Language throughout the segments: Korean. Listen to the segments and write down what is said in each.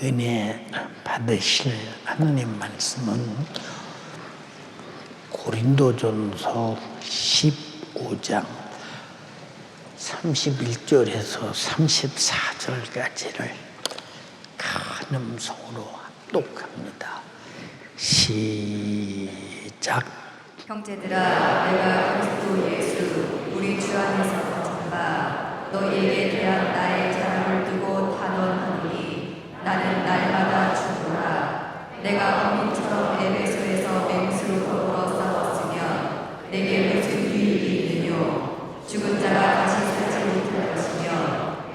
은혜 받으실 하느님 말씀은 고린도전서 15장 31절에서 34절까지를 큰 음성으로 합독합니다. 시작. 형제들아, 내가 그리스도 예수 우리 주 안에서 거친 바 너희에게 대한 나의 자랑을 두고 단언하노니 나는 날마다 죽노라. 내가 범인처럼 에베소에서 맹수로 더불어 싸웠으면 내게 무슨 유익이 있느뇨. 죽은 자가 다시 살지 못할 것이며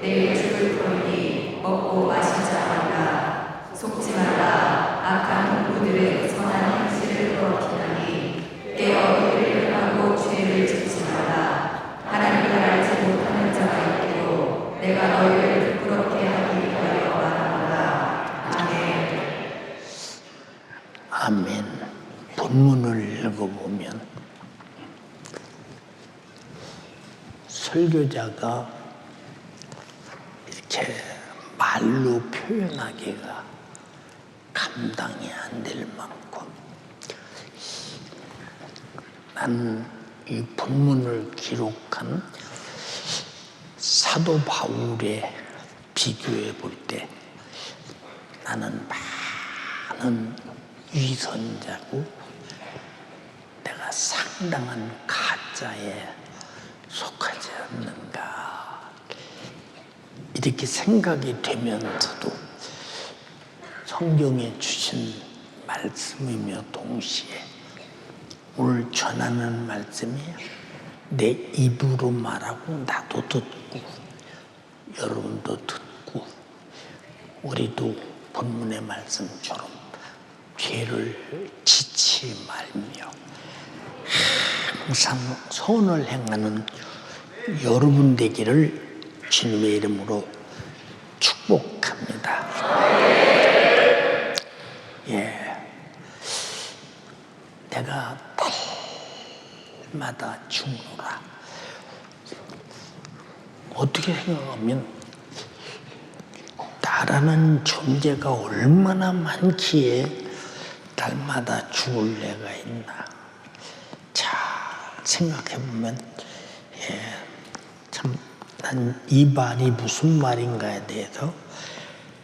내일 죽을 터이니 먹고 마시자 말라. 속지 말라. 악한 농부들의 선한 행실을 거룩히나니 깨어 이를 행하고 죄를 짓지 말라. 하나님을 알지 못하는 자가 있기로 내가 너희를 부끄럽게 하기 위하여 말하노라. 아멘. 아멘. 본문을 읽어보면 설교자가 이렇게 말로 표현하기가 감당이 안 될 만큼 나는 이 본문을 기록한 사도 바울에 비교해 볼 때 나는 많은 위선자고 내가 상당한 가짜에 속하지 않는가 이렇게 생각이 되면서도 성경에 주신 말씀이며 동시에 오늘 전하는 말씀이 내 입으로 말하고 나도 듣고 여러분도 듣고 우리도 본문의 말씀처럼 죄를 짓지 말며 항상 선을 행하는 여러분 되기를 주님의 이름으로 축복합니다. 내가 날마다 죽노라. 어떻게 생각하면 나라는 존재가 얼마나 많기에 날마다 죽을 내가 있나. 자, 생각해보면 참 난 이 말이 무슨 말인가에 대해서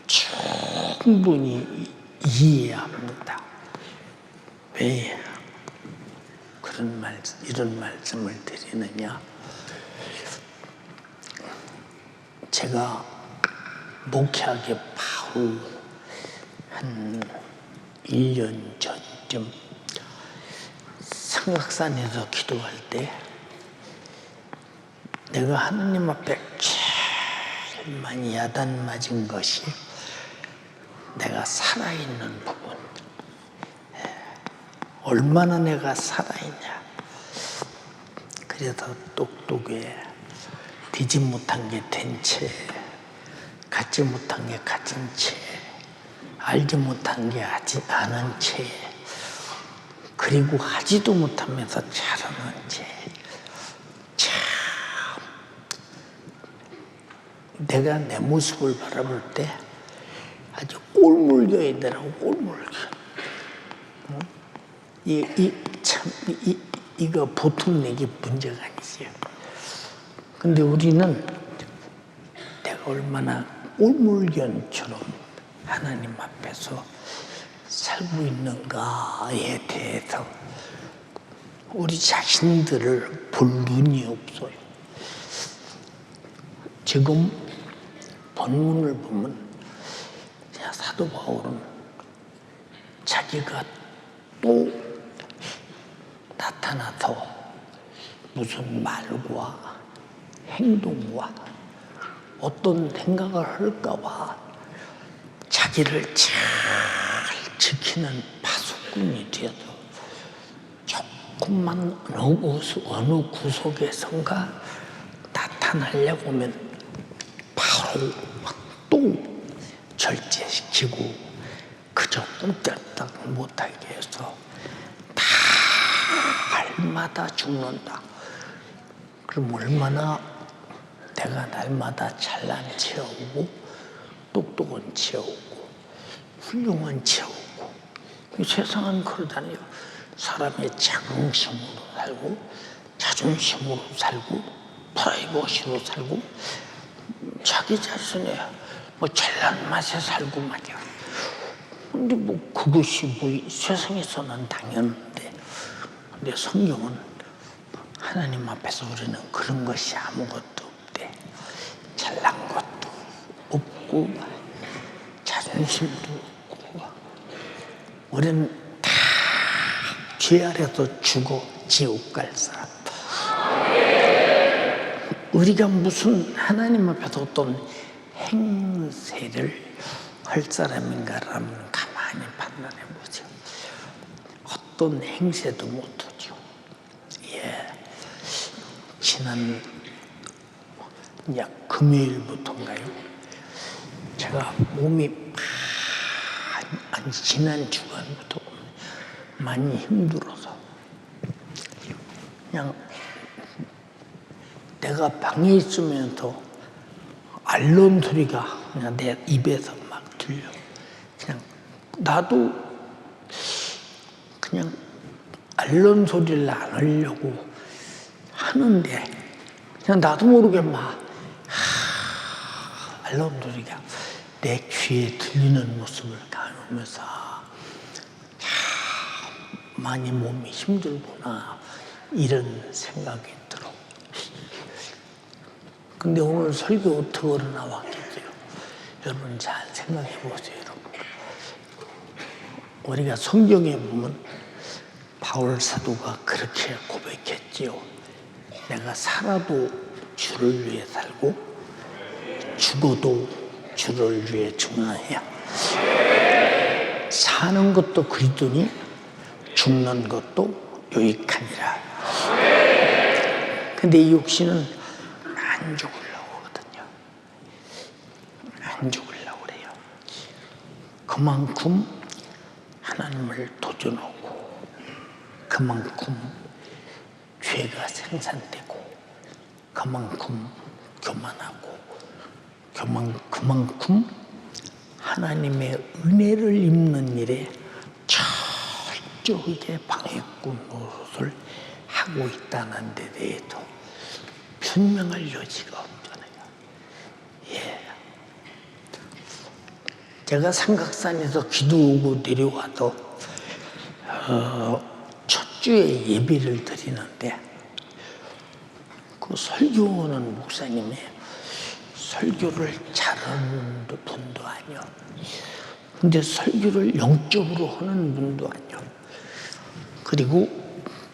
충분히 이해합니다. 왜 이런 말씀을 드리느냐? 제가 목회하기 바로 한 1년 전쯤 성악산에서 기도할 때 내가 하느님 앞에 제일 많이 야단 맞은 것이 내가 살아있는 부분. 얼마나 내가 살아있냐. 그래서 똑똑해. 되지 못한 게 된 채, 갖지 못한 게 가진 채, 알지 못한 게 아직 아는 채, 그리고 하지도 못하면서 잘하는 채. 참, 내가 내 모습을 바라볼 때 아주 꼴물견이더라고, 꼴물견. 이거 보통 내게 문제가 아니지요. 근데 우리는 내가 얼마나 꼴물견처럼 하나님 앞에서 살고 있는가에 대해서 우리 자신들을 볼 눈이 없어요. 지금 본문을 보면 사도 바울은 자기가 또 나타나서 무슨 말과 행동과 어떤 생각을 할까봐 자기를 잘 지키는 파수꾼이 되어서 조금만 어느 구석에선가 나타나려고 하면 바로 또 절제시키고 그저 꼼짝도 못하게 해서 날마다 죽는다. 그럼 얼마나 내가 날마다 잘난 체하고 똑똑한 체하고 훌륭한 채우고 이 세상은 그러잖아요. 사람의 자긍심으로 살고 자존심으로 살고 프라이버시로 살고 자기 자신의 뭐 잘난 맛에 살고 말이야. 근데 뭐 그것이 뭐 세상에서는 당연한데, 근데 성경은 하나님 앞에서 우리는 그런 것이 아무것도 없대. 잘난 것도 없고 자존심도 없고 우리는 다 죄 아래서 죽어 지옥 갈 사람. 우리가 무슨 하나님 앞에서 어떤 행세를 할 사람인가라면 가만히 판단해 보죠. 어떤 행세도 못하죠. 예, 지난 금요일부터인가요? 제가 몸이 지난 주간부터 많이 힘들어서 그냥 내가 방에 있으면서 알람 소리가 그냥 내 입에서 막 들려. 그냥 나도 그냥 알람 소리를 안 하려고 하는데 그냥 나도 모르게 막 알람 소리가 내 귀에 들리는 모습을 가누면서 많이 몸이 힘들구나 이런 생각이 들어. 근데 오늘 설교 어떻게 나왔겠어요? 여러분 잘 생각해 보세요. 여러분. 우리가 성경에 보면 바울 사도가 그렇게 고백했지요. 내가 살아도 주를 위해 살고 죽어도 주를 위해 죽나야. 사는 것도 그리스도니 죽는 것도 유익하니라. 근데 이 육신은 안 죽으려고 하거든요. 안 죽으려고 그래요. 그만큼 하나님을 도전하고 그만큼 죄가 생산되고 그만큼 교만하고 그만큼 하나님의 은혜를 입는 일에 철저하게 방해꾼 노릇을 하고 있다는 데 대해서 변명할 여지가 없잖아요. 예. 제가 삼각산에서 기도하고 내려와도 첫 주에 예배를 드리는데 그 설교하는 목사님이 설교를 잘하는 분도 아니요. 근데 설교를 영적으로 하는 분도 아니요. 그리고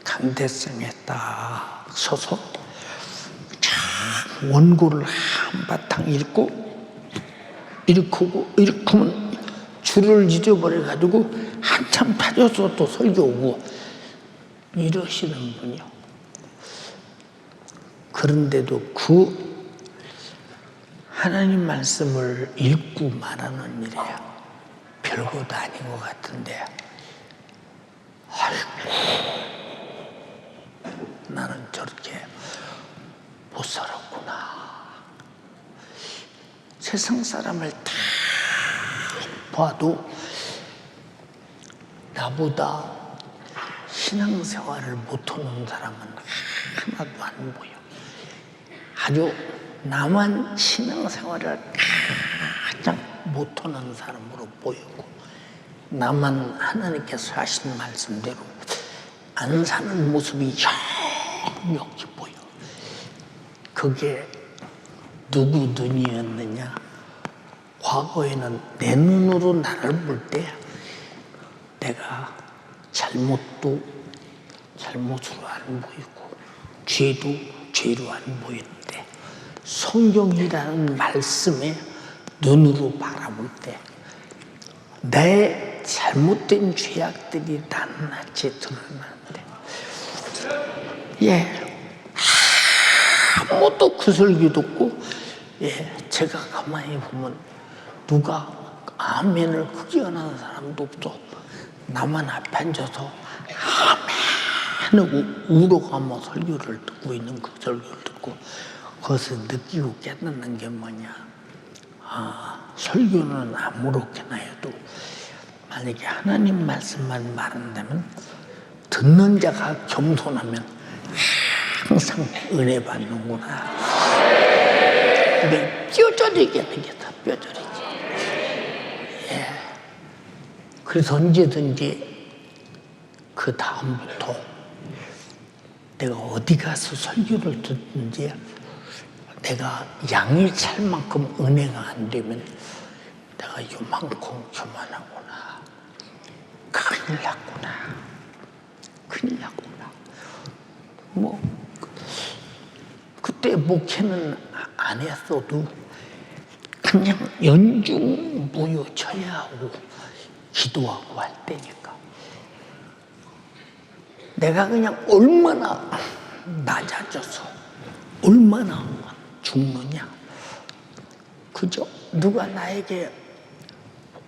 강대상에 딱 서서 원고를 한바탕 읽고 읽으면 줄을 잊어버려가지고 한참 찾아서 또 설교하고 이러시는 분이요. 그런데도 그 하나님 말씀을 읽고 말하는 일이 별것도 아닌 것 같은데, 아이고, 나는 저렇게 못 살았구나. 세상 사람을 다 봐도 나보다 신앙생활을 못하는 사람은 하나도 안 보여. 아주 나만 신앙생활을 가장 못하는 사람으로 보이고 나만 하나님께서 하신 말씀대로 안 사는 모습이 역력히 보여. 그게 누구 눈이었느냐? 과거에는 내 눈으로 나를 볼 때 내가 잘못도 잘못으로 안 보이고 죄도 죄로 안 보이는데 성경이라는 말씀에 눈으로 바라볼 때 내 잘못된 죄악들이 낱낱이 드러나는데, 예, 아무도 그 설교 듣고, 예, 제가 가만히 보면 누가 아멘을 크게 안 하는 사람도 없어. 나만 앞에 앉아서 아멘 하고 울어가며 설교를 듣고 있는 그 설교를 듣고 거기서 느끼고 깨닫는 게 뭐냐? 설교는 아무렇게나 해도 만약에 하나님 말씀만 말한다면 듣는 자가 겸손하면 항상 은혜 받는구나. 이게 뼈저리게 되겠다. 뼈저리게. 예. 그래서 언제든지 그 다음부터 내가 어디 가서 설교를 듣든지 내가 양이 찰 만큼 은혜가 안 되면 내가 요만큼 교만하구나. 큰일 났구나. 큰일 났구나. 뭐 그때 목회는 안 했어도 그냥 연중무휴쳐야 하고 기도하고 할 때니까 내가 그냥 얼마나 낮아져서 얼마나 죽느냐. 그저 누가 나에게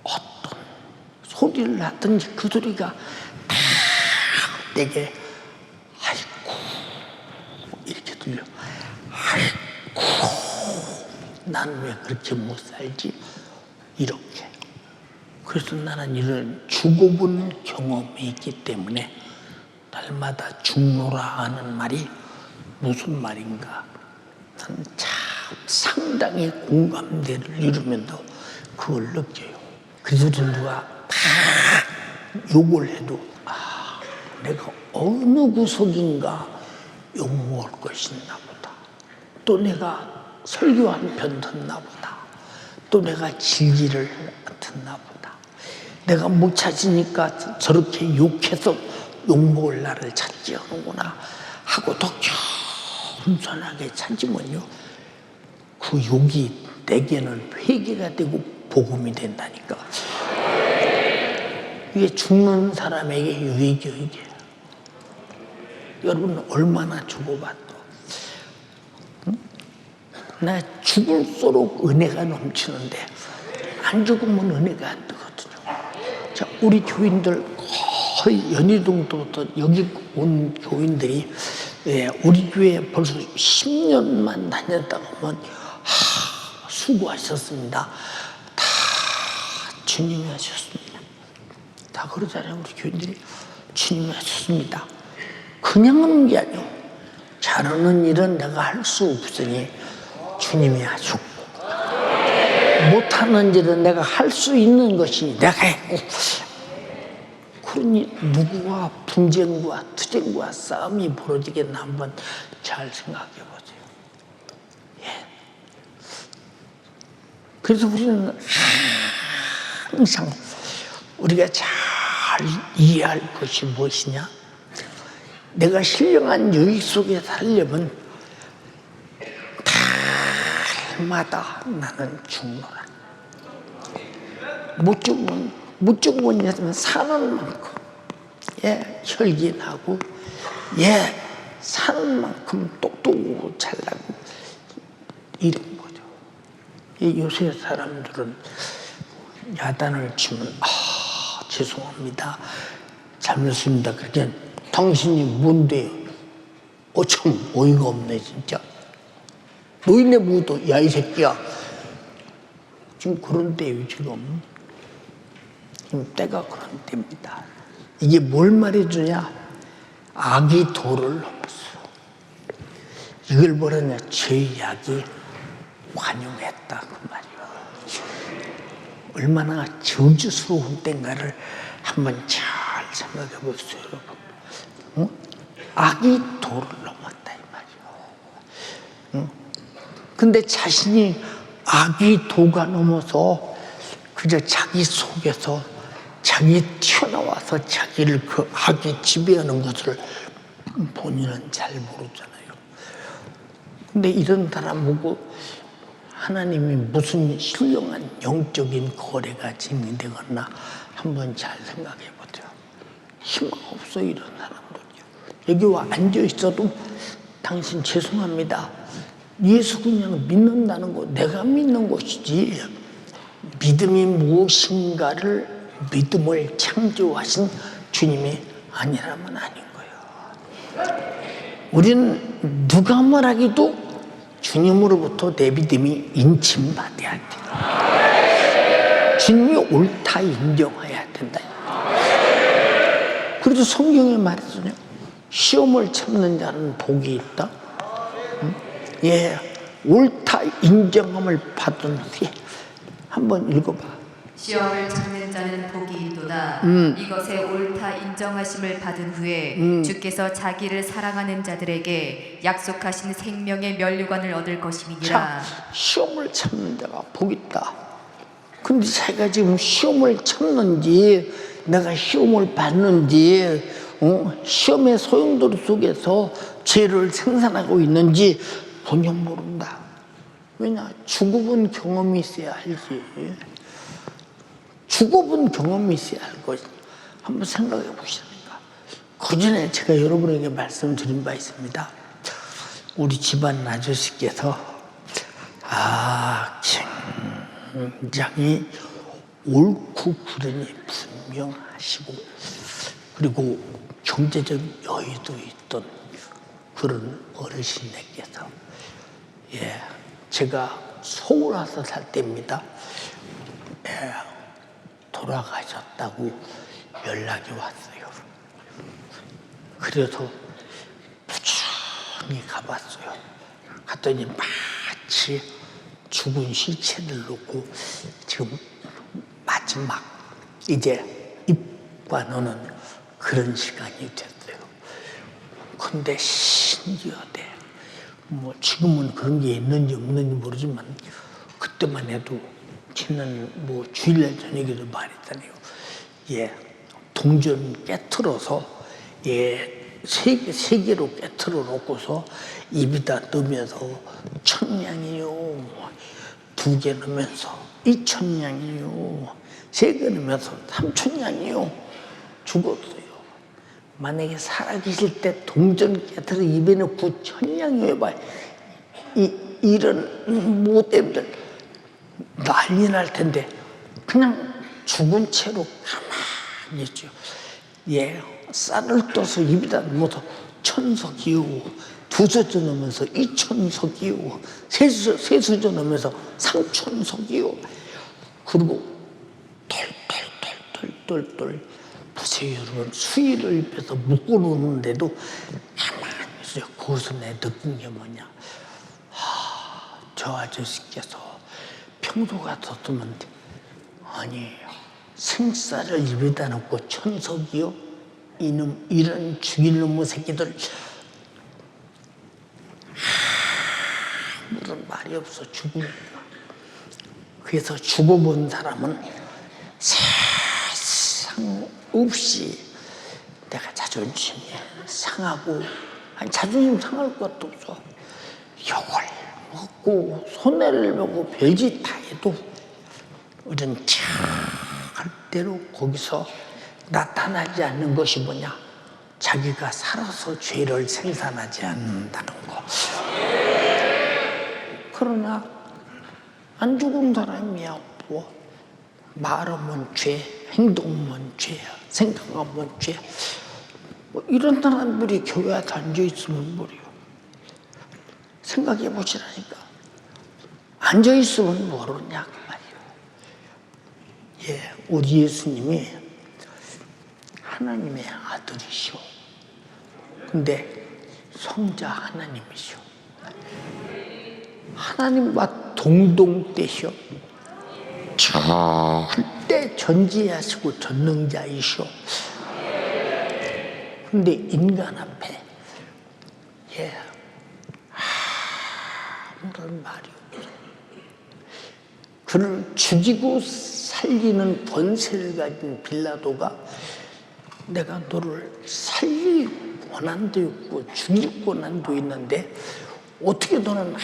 어떤 소리를 하든지 그 소리가 다 내게 아이고 이렇게 들려. 아이고 난 왜 그렇게 못 살지? 이렇게. 그래서 나는 이런 죽어본 경험이 있기 때문에 날마다 죽노라 하는 말이 무슨 말인가? 참 상당히 공감대를 이루면서 그걸 느껴요. 그래서 누가 다 욕을 해도 내가 어느 구석인가 욕먹을 것이 있나 보다. 또 내가 설교 한 편 듣나 보다. 또 내가 진리를 듣나 보다. 내가 못 찾으니까 저렇게 욕해서 욕먹을 나를 찾지 않는구나 하고 더 겸손하게 찾으면요. 그 욕이 내게는 회개가 되고 복음이 된다니까. 이게 죽는 사람에게 유익이요, 이게. 여러분 얼마나 죽어봐도 나 죽을수록 은혜가 넘치는데 안 죽으면 은혜가 안 되거든요. 자, 우리 교인들 거의 연희동부터 여기 온 교인들이 우리 교회 벌써 10년만 다녔다 보면 수고하셨습니다. 다 주님이 하셨습니다. 다 그러잖아요. 우리 교인들이 주님이 하셨습니다. 그냥 하는 게 아니에요. 잘하는 일은 내가 할 수 없으니 주님이 하셨고 못하는 일은 내가 할 수 있는 것이 내가 했고. 그러니 누구와 분쟁과 투쟁과 싸움이 벌어지겠나 한번 잘 생각해 보세요. 예. 그래서 우리는 항상 우리가 잘 이해할 것이 무엇이냐? 내가 신령한 유익 속에 살려면 달마다 나는 죽노라. 못 죽으면 사는 만큼 혈기나고 사는 만큼 똑똑하고 잘나고 이런 거죠. 요새 사람들은 야단을 치면 죄송합니다. 잘못했습니다. 그렇게 당신이 뭔데? 참 어이가 없네 진짜. 노인네 무도 야 이 새끼야. 지금 그런 때예요 지금. 때가 그런 때입니다. 이게 뭘 말해주냐? 악이 도를 넘었어. 이걸 뭐라냐? 죄악이 관용했다 그 말이야. 얼마나 저주스러운 때인가를 한번 잘 생각해 보세요, 여러분. 응? 악이 도를 넘었다 이 말이야. 응? 근데 자신이 악이 도가 넘어서 그저 자기 속에서 자기 튀어나와서 자기를 그 악이 지배하는 것을 본인은 잘 모르잖아요. 근데 이런 사람 보고 하나님이 무슨 신령한 영적인 거래가 진행되거나 한번 잘 생각해 보세요. 희망 없어 이런 사람들이요. 여기 와 앉아 있어도 당신 죄송합니다. 예수 그냥 믿는다는 거 내가 믿는 것이지 믿음이 무엇인가를 믿음을 창조하신 주님이 아니라면 아닌 거예요. 우리는 누가 말하기도 주님으로부터 내 믿음이 인침받아야 돼요. 주님이 옳다 인정해야 된다. 그래도 성경에 말했잖아요. 시험을 참는 자는 복이 있다. 예, 옳다 인정함을 받은 후에 한번 읽어봐. 시험을 참는 자는 복이 있도다. 이것에 옳다 인정하심을 받은 후에 주께서 자기를 사랑하는 자들에게 약속하신 생명의 면류관을 얻을 것임이니라. 자, 시험을 참는 자가 복 있다. 근데 자기가 지금 시험을 참는지 내가 시험을 받는지 시험의 소용돌이 속에서 죄를 생산하고 있는지 전혀 모른다. 왜냐? 죽어본 경험이 있어야 알지. 죽어본 경험이 있어야 할 것이. 한번 생각해 보시라니까. 그 전에 제가 여러분에게 말씀드린 바 있습니다. 우리 집안 아저씨께서 굉장히 옳고 그름이 분명하시고 그리고 경제적 여유도 있던 그런 어르신에게서 제가 서울 와서 살 때입니다. 돌아가셨다고 연락이 왔어요. 그래서 부지런히 가봤어요. 갔더니 마치 죽은 시체를 놓고 지금 마지막 이제 입관하는 그런 시간이 됐어요. 근데 신기하대. 뭐 지금은 그런 게 있는지 없는지 모르지만 그때만 해도 지난 뭐 주일날 저녁에도 말했잖아요. 동전 깨트려서 세 개로 깨트려 놓고서 입에다 넣으면서 1,000냥이요. 2개 넣으면서 2,000냥이요. 3개 넣으면서 3,000냥이요. 죽었어요. 만약에 살아계실 때 동전 깨트려 입에 넣고 1,000냥이 해봐. 이런 모델들 난리 날 텐데 그냥 죽은 채로 가만히 있죠. 쌀을 떠서 입에다 넣어서 1,000석이요. 2수저 넣으면서 2,000석이요. 3수저 넣으면서 3,000석이요. 그리고 털털털털털 보세요 여러분. 수의를 입에서 묶어놓는데도 가만히 있어요. 거기서 내 느낀 게 뭐냐. 저 아저씨께서 평소 같았으면 아니에요. 생쌀을 입에다 넣고 1,000석이요? 이놈 이런 죽일 놈의 새끼들 아무런 말이 없어 죽으니까. 그래서 죽어본 사람은 세상 없이 내가 자존심이 상하고 아니 자존심 상할 것도 없어. 욕을 먹고 손해를 보고 별짓 다 해도 우리는 절대로 거기서 나타나지 않는 것이 뭐냐? 자기가 살아서 죄를 생산하지 않는다는 거. 그러나 안 죽은 사람이야 뭐 말하면 죄, 행동하면 죄, 생각하면 죄. 뭐 이런 사람들이 교회에 앉아있으면 뭐래요? 생각해 보시라니까. 앉아있으면 모르냐 그 말이에요. 우리 예수님이 하나님의 아들이시오. 근데 성자 하나님이시오. 하나님과 동등되시오. 절대 전지하시고 전능자이시오. 근데 인간 앞에 아무런 말이 없어. 그를 죽이고 살리는 권세를 가진 빌라도가 내가 너를 살릴 권한도 있고 죽일 권한도 있는데 어떻게 너는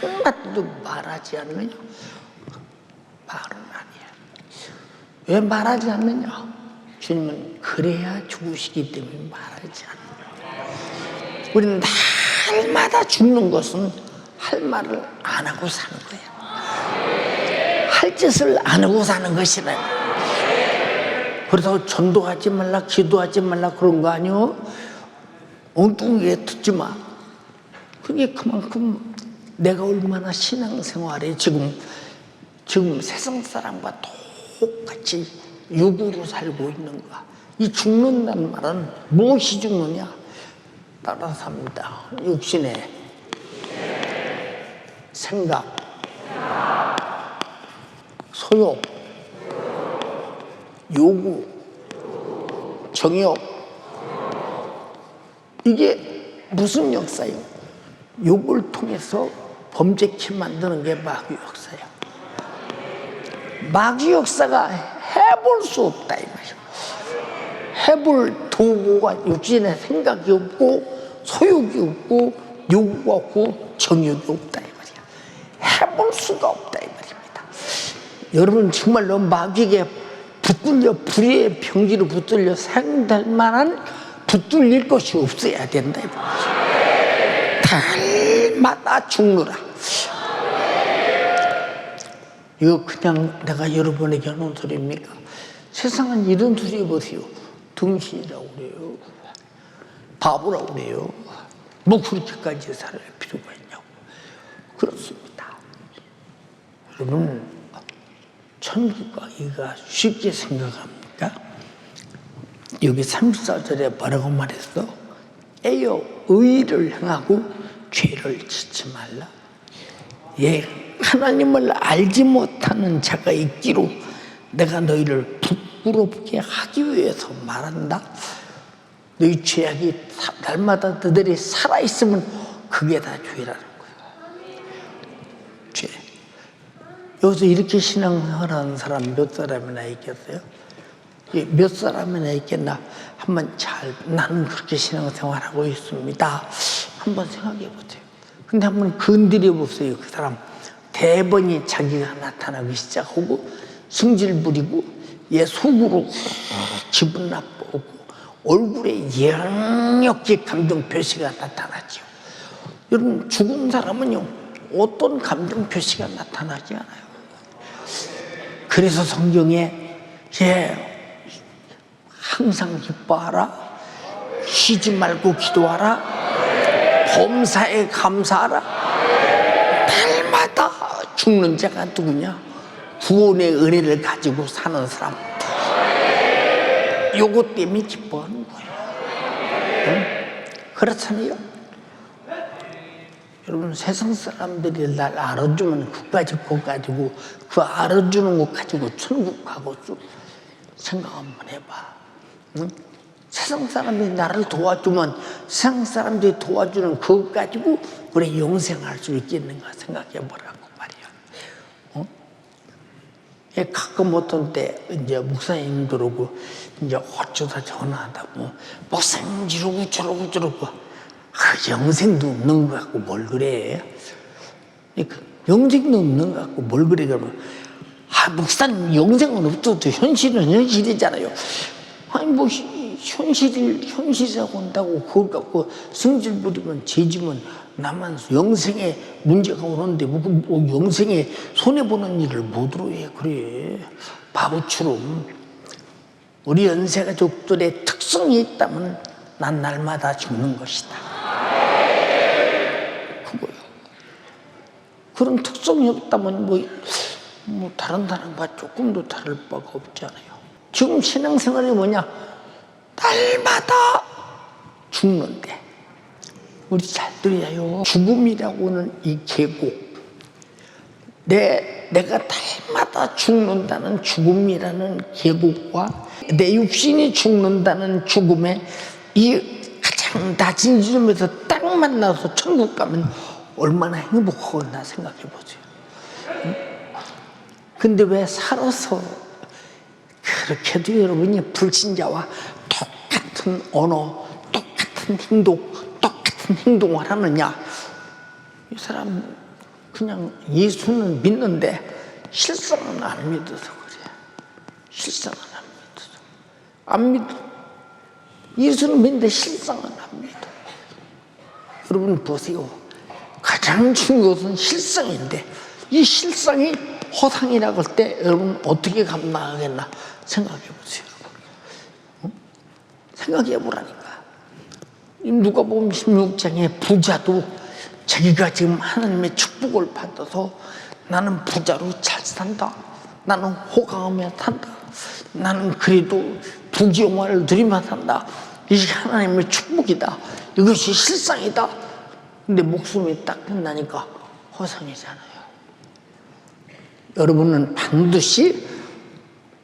한마디도 말하지 않느냐? 말은 아니야. 왜 말하지 않느냐? 주님은 그래야 죽으시기 때문에 말하지 않느냐. 우리는 날마다 죽는 것은 할 말을 안 하고 사는 거야. 할 짓을 안 하고 사는 것이라. 그래서 전도하지 말라, 기도하지 말라 그런 거 아니오? 엉뚱하게 듣지 마. 그게 그만큼 내가 얼마나 신앙생활에 지금 지금 세상 사람과 똑같이 육으로 살고 있는 거야. 이 죽는다는 말은 무엇이 죽느냐? 따라서 합니다. 육신의 생각, 소욕, 요구, 정욕. 이게 무슨 역사예요? 욕을 통해서 범죄케 만드는 게 마귀 역사예요. 마귀 역사가 해볼 수 없다 이 말이에요. 해볼 도구가 육신의 생각이 없고 소욕이 없고 요구가 없고 정욕이 없다 이 말이에요. 해볼 수가 없다 이 말입니다. 여러분 정말로 마귀에게 붙들려 불의의 병기로 붙들려 생될 만한 붙들릴 것이 없어야 된다 이 말이에요. 달마다 죽느라. 이거 그냥 내가 여러분에게 하는 소리입니까? 세상은 이런 소리 보세요. 등신이라고 그래요. 바보라고 그래요. 뭐 그렇게까지 살아야 필요가 있냐고. 그렇습니다. 여러분 천국 가기가 쉽게 생각합니까? 여기 34절에 뭐라고 말했어? 에여 의를 행하고 죄를 짓지 말라. 예, 하나님을 알지 못하는 자가 있기로 내가 너희를 부끄럽게 하기 위해서 말한다. 너희 죄악이 날마다 너희들이 살아있으면 그게 다 죄라는 거야. 죄. 여기서 이렇게 신앙생활하는 사람 몇 사람이나 있겠어요? 몇 사람이나 있겠나? 한번 나는 그렇게 신앙생활하고 있습니다. 한번 생각해 보세요. 근데 한번 건드려 보세요. 그 사람 대번이 자기가 나타나기 시작하고 승질 부리고 얘 속으로 기분 나쁘고 얼굴에 역력히 감정 표시가 나타나죠. 여러분 죽은 사람은요 어떤 감정 표시가 나타나지 않아요. 그래서 성경에 항상 기뻐하라, 쉬지 말고 기도하라, 범사에 감사하라. 날마다 죽는 자가 누구냐? 구원의 은혜를 가지고 사는 사람. 요것 때문에 기뻐하는 거예요. 응? 그렇잖아요. 여러분 세상 사람들이 날 알아주면 그까지 것 가지고 그 알아주는 것 가지고 천국 가고 쭉 생각 한번 해봐. 응? 세상 사람들이 나를 도와주면 세상 사람들이 도와주는 그것 가지고 우리 영생할 수 있겠는가 생각해 보라고 말이야. 어? 가끔 어떤 때 이제 목사님들하고 이제 어쩌다 전화하다 뭐 목사님 이러고 저러고 영생도 없는 것 같고 뭘 그래? 영생도 없는 것 같고 뭘 그래? 그러면 목사님 영생은 없어도 현실은 현실이잖아요. 아니 뭐 현실이라고 한다고 그걸 갖고 승질 부리면 죄지면 나만 영생에 문제가 오는데 뭐 영생에 손해보는 일을 뭐로 해 그래. 바보처럼. 우리 연세가족들의 특성이 있다면 난 날마다 죽는 것이다. 그거요. 그런 특성이 없다면 뭐 다른 사람과 조금도 다를 바가 없잖아요. 지금 신앙생활이 뭐냐? 날마다 죽는데 우리 잘 들어요. 죽음이라고는 이 계곡. 내가 날마다 죽는다는 죽음이라는 계곡과 내 육신이 죽는다는 죽음에 이 가장 낮은 지점에서 딱 만나서 천국 가면 얼마나 행복하겠나 생각해 보세요. 근데 왜 살아서 그렇게도 여러분이 불신자와 똑같은 언어, 똑같은 행동을 하느냐? 이 사람 그냥 예수는 믿는데 실상은 안 믿어서 그래. 실상은 안 믿어. 예수는 믿는데 실상은 안 믿어. 여러분 보세요. 가장 중요한 것은 실상인데 이 실상이 허상이라고 할 때 여러분 어떻게 감당하겠나 생각해 보세요. 생각해 보라니까. 누가 보면 16장에 부자도 자기가 지금 하나님의 축복을 받아서 나는 부자로 잘 산다. 나는 호강하며 산다. 나는 그래도 부귀영화를 누리며 산다. 이게 하나님의 축복이다. 이것이 실상이다. 근데 목숨이 딱 끝나니까 허상이잖아요. 여러분은 반드시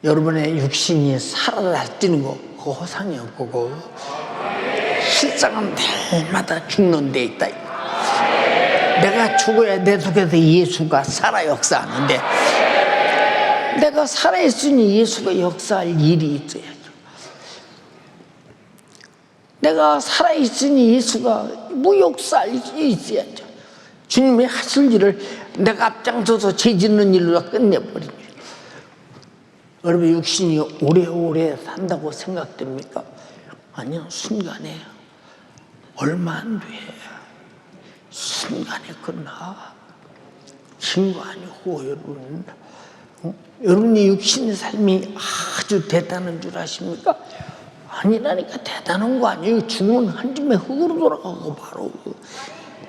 여러분의 육신이 사라지는 거, 그거 허상이요. 그거 실상은 날마다 죽는 데 있다. 내가 죽어야 내 속에서 예수가 살아 역사하는데, 내가 살아있으니 예수가 역사할 일이 있어야죠. 내가 살아있으니 예수가 역사할 일이 있어야죠. 주님이 하실 일을 내가 앞장서서 죄짓는 일로 끝내버리죠. 여러분, 육신이 오래오래 산다고 생각됩니까? 아니요, 순간에 얼마 안 돼. 순간에 끝나. 긴 거 아니고, 여러분. 여러분이 육신의 삶이 아주 대단한 줄 아십니까? 아니라니까. 대단한 거 아니에요. 죽으면 한 줌의 흙으로 돌아가고 바로.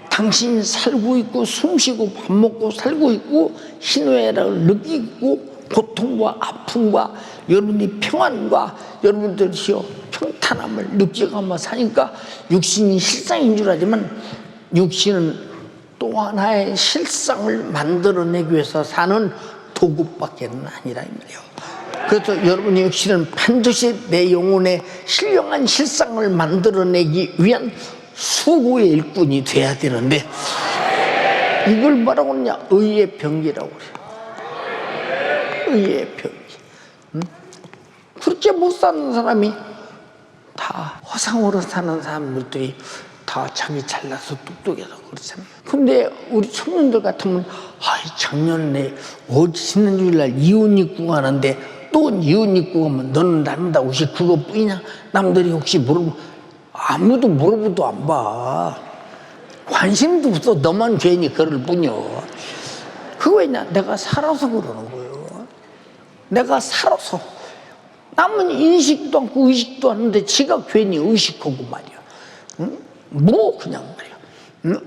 당신이 살고 있고 숨쉬고 밥 먹고 살고 있고 희노애락을 느끼고 고통과 아픔과 여러분이 평안과 여러분들이요 평탄함을 느껴가며 사니까 육신이 실상인 줄 알지만, 육신은 또 하나의 실상을 만들어내기 위해서 사는 도구밖에 아니라 이 말이에요. 그래서 여러분의 육신은 반드시 내 영혼의 신령한 실상을 만들어내기 위한 수고의 일꾼이 돼야 되는데, 이걸 뭐라고 하느냐? 의의 병기라고 그래요. 의의 병기. 그렇게 못 사는 사람이 다 허상으로 사는 사람들이 다 자기 잘나서 똑똑해서 그렇잖아요. 근데 우리 청년들 같으면 작년에 지난 주일날 이혼 입고 가는데 또 이혼 입고 가면 너는 닮는다 혹시 그것뿐이냐? 남들이 혹시 물어보면 아무도 물어보도 안 봐. 관심도 없어. 너만 괜히 그럴 뿐이요. 그거 왜냐? 내가 살아서 그러는 거예요. 내가 살아서. 남은 인식도 않고 의식도 않는데 지가 괜히 의식하고 말이야. 응? 뭐 그냥 말이야.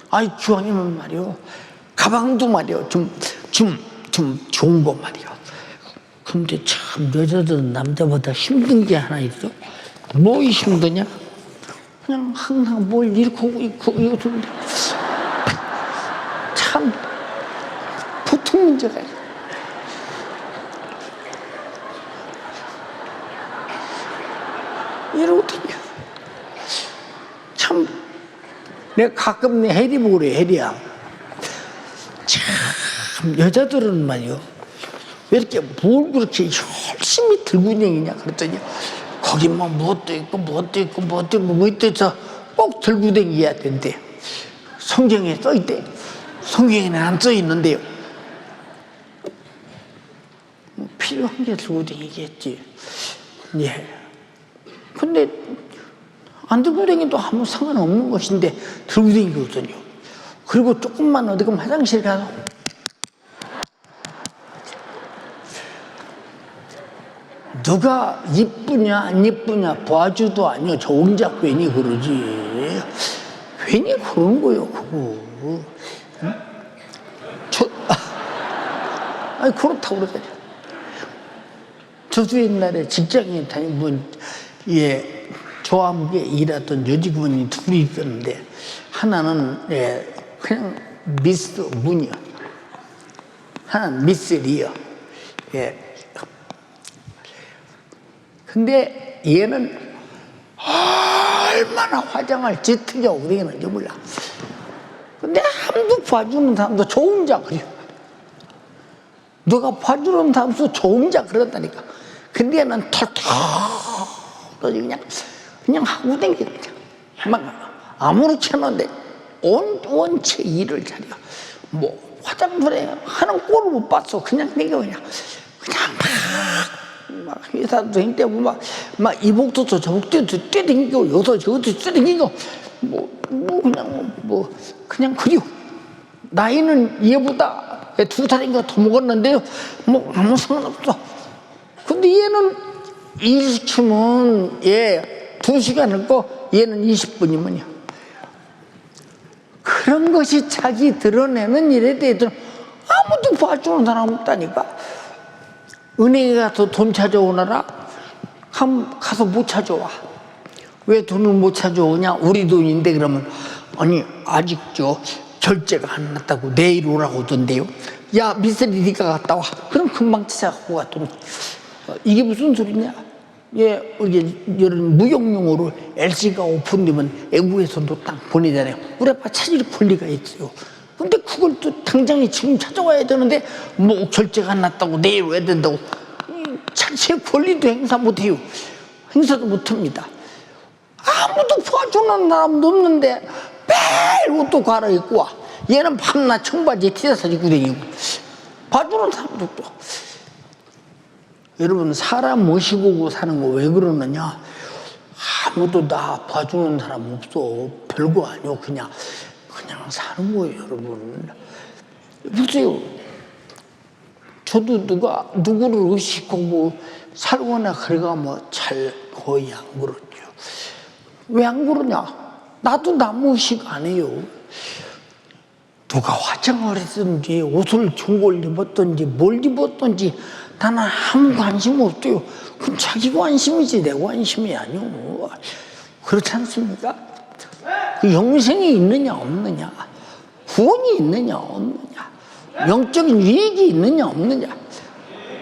아이 주왕이면 말이야. 가방도 말이야. 좀 좋은 거 말이야. 근데 참 여자들은 남자보다 힘든 게 하나 있어. 뭐 힘드냐? 그냥 항상 뭘 잃고 있고 이거 참 보통 문제가 있어. 이러고 다녀. 참 내가 가끔 내 해리 보고 그래. 해리야, 참 여자들은 말이요 왜 이렇게 뭘 그렇게 열심히 들고 다니냐 그랬더니 거기 뭐 무엇도 있고 해서 꼭 들고 다녀야 된대. 성경에 써있대. 성경에는 안 써있는데요. 필요한 게 들고 다니겠지. 예. 근데 안 들고 다니도 아무 상관없는 것인데 들고 다니거든요. 그리고 조금만 어디 가면 화장실 가서 누가 이쁘냐 안 이쁘냐 봐주도 아니요. 저 혼자 괜히 그러지. 괜히 그런 거예요. 그거. 응? 아니 그렇다고 그러잖아요. 저도 옛날에 직장에 다니면 저와 함께 일하던 여직원이 둘이 있었는데, 하나는 그냥 미스 문이요, 하나는 미스 리요. 근데 얘는 얼마나 화장을 짙으려고 그러는지 몰라. 근데 아무도 봐주는 사람도 저 혼자 그래요. 누가 봐주는 사람도 저 혼자 그런다니까. 근데 얘는 털털 그냥 하고 다니는 거야. 막 아무렇지 않은데 원체 일을 잘해요. 뭐 화장실에 하는 꼴을 못 봤어. 그냥 막 회사도 다니고 막 이복도 저복도 뛰어다니고 여기서 저것도 뛰어다니고 그냥 그려. 나이는 얘보다 2살인가 더 먹었는데요. 뭐 아무 상관없어. 근데 얘는 일 시키면 2시간을 거 얘는 20분이면요. 그런 것이 자기 드러내는 일에 대해서는 아무도 봐주는 사람 없다니까. 은행에 가서 돈 찾아오너라 가서 못 찾아와. 왜 돈을 못 찾아오냐? 우리 돈인데. 그러면 아니 아직 결제가 안 났다고 내일 오라고 하던데요. 야 미쓰리 네가 갔다 와. 그럼 금방 찾아가고 갔더니 이게 무슨 소리냐? 예, 이게 이런 무용용으로 LC가 오픈되면 외국에서도 딱 보내잖아요. 우리 아빠 찾을 권리가 있어요. 근데 그걸 또 당장에 지금 찾아와야 되는데 뭐 결제가 안 났다고 내일 와야 된다고 제 권리도 행사 못해요. 행사도 못합니다. 아무도 봐주는 사람도 없는데 매일 옷도 갈아입고 와. 얘는 밤낮 청바지에 티셔츠 입고 다니고 봐주는 사람도 없고. 여러분 사람 모시고 사는 거 왜 그러느냐? 아무도 나 봐주는 사람 없어. 별거 아니오. 그냥 사는 거예요. 여러분 보세요. 저도 누구를 의식하고 살거나 그래가 뭐 잘 거의 안 그러죠. 왜 안 그러냐? 나도 남 의식 안 해요. 누가 화장을 했든지 옷을 좋은 걸 입었든지 뭘 입었든지 나는 아무 관심 없어요. 그럼 자기 관심이지 내 관심이 아니오. 그렇지 않습니까? 그 영생이 있느냐 없느냐, 구원이 있느냐 없느냐, 영적인 유익이 있느냐 없느냐,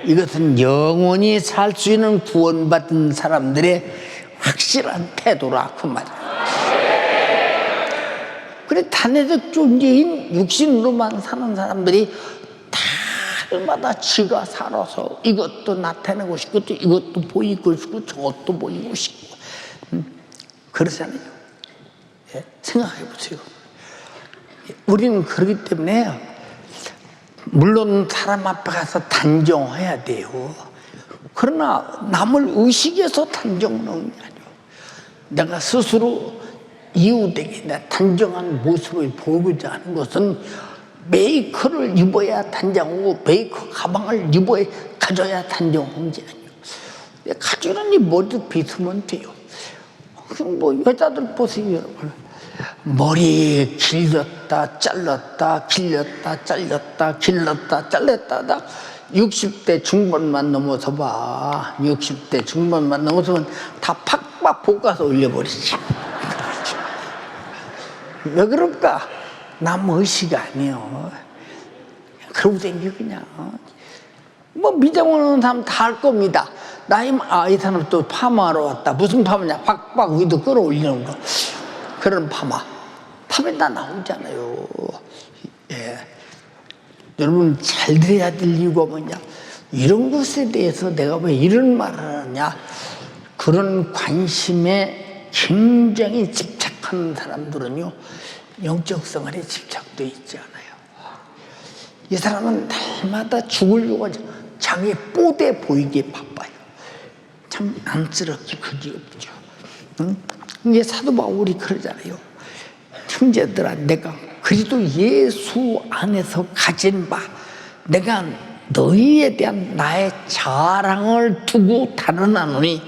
이것은 영원히 살 수 있는 구원받은 사람들의 확실한 태도라 그 말이야. 그래 단회적 존재인 육신으로만 사는 사람들이 달마다 지가 살아서 이것도 나타내고 싶고 또 이것도 보이고 싶고 저것도 보이고 싶고 그러잖아요. 예? 생각해 보세요. 우리는 그렇기 때문에 물론 사람 앞에 가서 단정해야 돼요. 그러나 남을 의식해서 단정하는 게 아니에요. 내가 스스로 이웃에게 내 단정한 모습을 보이고자 하는 것은 메이커를 입어야 단정하고 메이커 가방을 가져야 단정한 게 아니에요. 가지런히 머리도 빗으면 돼요. 뭐 여자들 보세요 여러분. 머리 길렀다 잘랐다 길렀다 잘렸다 길렀다 잘렸다 60대 중반만 넘어서 봐. 60대 중반만 넘어서면 다 팍팍 볶아서 올려버리지. 왜 그럴까? 남 의식 아니에요. 그러고 댕겨 그냥. 뭐 미장 오는 사람 다 할 겁니다. 이 사람 또 파마하러 왔다. 무슨 파마냐? 팍팍 위도 끌어올리는 거. 그런 파마에 다 나오잖아요. 예. 여러분 잘 들어야 될 이유가 뭐냐? 이런 것에 대해서 내가 왜 이런 말을 하느냐? 그런 관심에 굉장히 집착하는 사람들은요 영적 생활에 집착도 있지 않아요. 이 사람은 날마다 죽으려고 자기 뽀대 보이게 바빠요. 참 안쓰럽기 그지없죠. 응? 이게 사도 바울이 그러잖아요. 형제들아, 내가 그리스도 예수 안에서 가진 바, 내가 너희에 대한 나의 자랑을 두고 달아나노니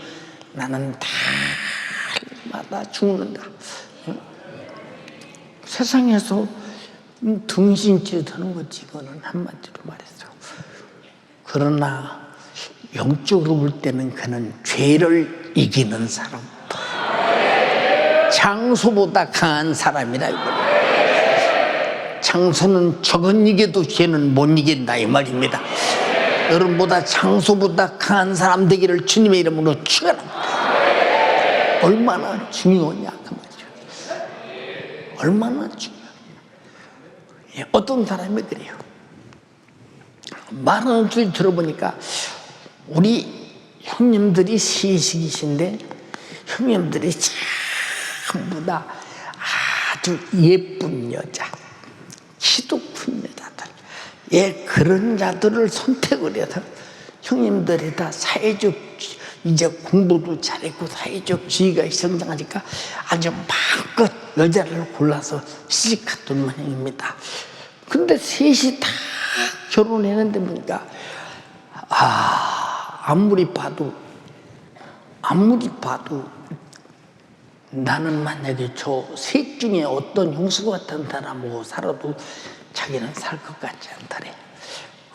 나는 달마다 죽는다. 응? 세상에서 등신짓 하는 거지, 이거는 한마디로 말해서. 그러나 영적으로 볼 때는 그는 죄를 이기는 사람, 장소보다 강한 사람이라 이거예요. 장소는 적은 이겨도 죄는 못 이긴다 이 말입니다. 여러분보다 장소보다 강한 사람 되기를 주님의 이름으로 축원합니다. 얼마나 중요하냐 그 말이죠. 얼마나 중요해요. 어떤 사람이 그래요. 말하는 줄 들어보니까 우리 형님들이 셋이신데 형님들이 전부 다 아주 예쁜 여자, 키도 큰 여자들, 그런 자들을 선택을 해서 형님들이 다 사회적, 이제 공부도 잘했고 사회적 지위가 성장하니까 아주 마음껏 여자를 골라서 시집갔던 모양입니다. 근데 셋이 다 결혼했는데 보니까 아무리 봐도 나는 만약에 저 셋 중에 어떤 형수 같은 사람하고 살아도 자기는 살 것 같지 않다래.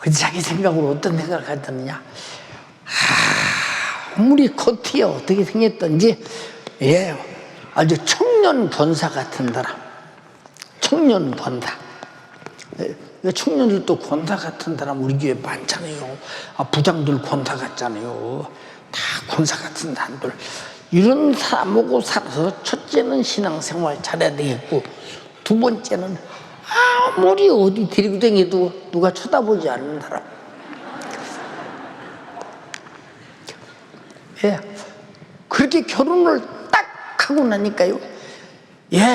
자기 생각으로 어떤 생각을 가졌느냐. 아무리 겉이 어떻게 생겼든지 아주 청년 권사 같은 사람. 청년 권사. 청년들도 권사 같은 사람 우리 교회 많잖아요. 부장들 권사 같잖아요. 다 권사 같은 사람들. 이런 사람하고 살아서 첫째는 신앙생활 잘해야 되겠고, 두 번째는 아무리 어디 데리고 다녀도 누가 쳐다보지 않는 사람. 그렇게 결혼을 딱 하고 나니까요,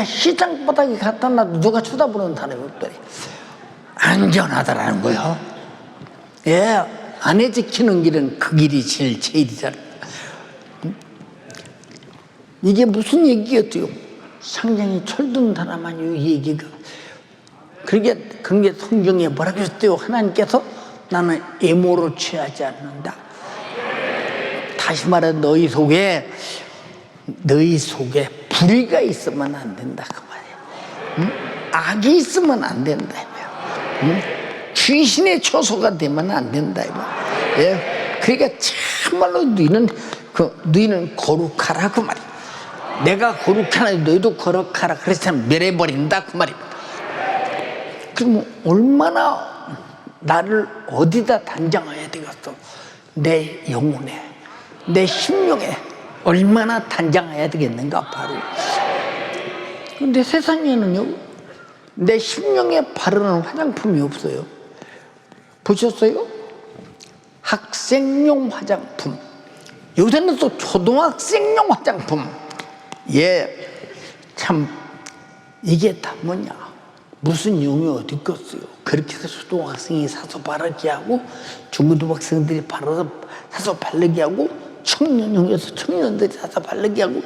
시장 바닥에 갖다 놔도 누가 쳐다보는 사람이 없더니 안전하다라는 거예요. 아내 지키는 길은 그 길이 제일이잖아요. 이게 무슨 얘기였어요? 상당히 철든 사람 아니에요, 이 얘기가. 그런 게 성경에 뭐라고 했어요? 하나님께서 나는 애모로 취하지 않는다. 다시 말해 너희 속에 불의가 있으면 안 된다 그 말이에요. 악이 있으면 안 된다 이거예요. 귀신의 처소가 되면 안 된다 이거예요. 그러니까 참말로 너희는 거룩하라 그 말이에요. 내가 거룩하나 너희도 거룩하라 그랬으면 멸해버린다 그 말입니다. 그럼 얼마나 나를 어디다 단장해야 되겠어? 내 영혼에, 내 심령에 얼마나 단장해야 되겠는가 바로. 근데 세상에는요, 내 심령에 바르는 화장품이 없어요. 보셨어요? 학생용 화장품, 요새는 또 초등학생용 화장품. 참 이게 다 뭐냐, 무슨 용이 어디 있겠어요. 그렇게 해서 초등학생이 사서 바르게 하고, 중고등학생들이 사서 바르게 하고, 청년용에서 청년들이 사서 바르게 하고,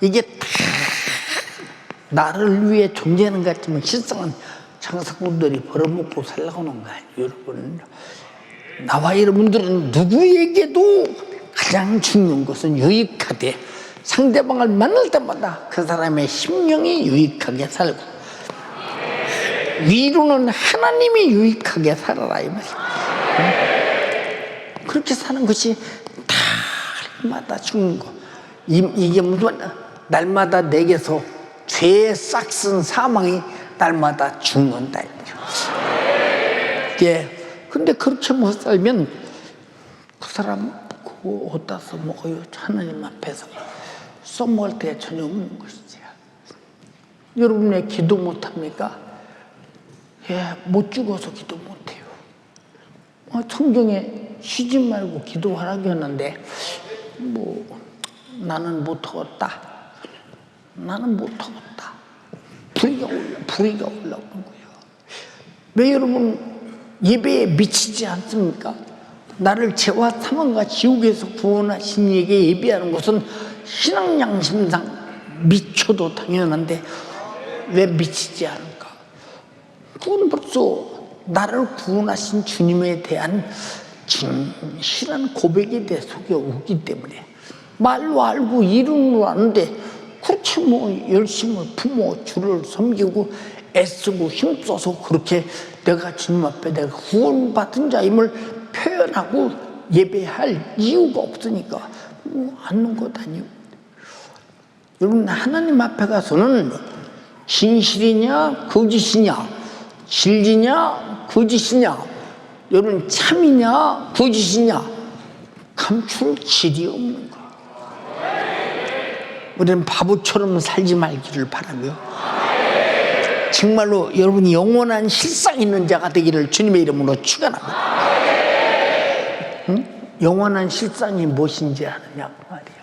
이게 다 나를 위해 존재하는 것 같지만 실상은 장사꾼들이 벌어먹고 살라고 하는 거 아니에요, 여러분. 나와 여러분들은 누구에게도 가장 중요한 것은 유익하되, 상대방을 만날 때마다 그 사람의 심령이 유익하게 살고, 위로는 하나님이 유익하게 살아라 이 말이에요. 그렇게 사는 것이 날마다 죽는 거. 이게 무슨 날마다 내게서 죄의 싹슨 사망이 날마다 죽는다. 근데 그렇게 못 살면 그 사람 그거 어디다 써먹어요? 하나님 앞에서 써먹을 때 전혀 없는 것이지. 여러분 왜 기도 못합니까? 못 죽어서 기도 못해요. 성경에 쉬지 말고 기도하라고 했는데 나는 못하겠다. 나는 못하겠다. 불의가 올라오는 거예요. 왜 여러분 예배에 미치지 않습니까? 나를 죄와 사망과 지옥에서 구원하신 이에게 예배하는 것은 신앙 양심상 미쳐도 당연한데 왜 미치지 않을까? 그건 벌써 나를 구원하신 주님에 대한 진실한 고백에 대해 속에 오기 때문에 말로 알고 이름으로 아는데 그렇지 열심을 품어 주를 섬기고 애쓰고 힘써서 그렇게 내가 주님 앞에 내가 구원받은 자임을 표현하고 예배할 이유가 없으니까 않는 것 아니에요. 여러분 하나님 앞에 가서는 진실이냐 거짓이냐, 진리냐 거짓이냐, 여러분 참이냐 거짓이냐 감출 길이 없는 거예요. 우리는 바보처럼 살지 말기를 바라고요. 정말로 여러분이 영원한 실상 있는 자가 되기를 주님의 이름으로 축원합니다. 영원한 실상이 무엇인지 아느냐 말이에요.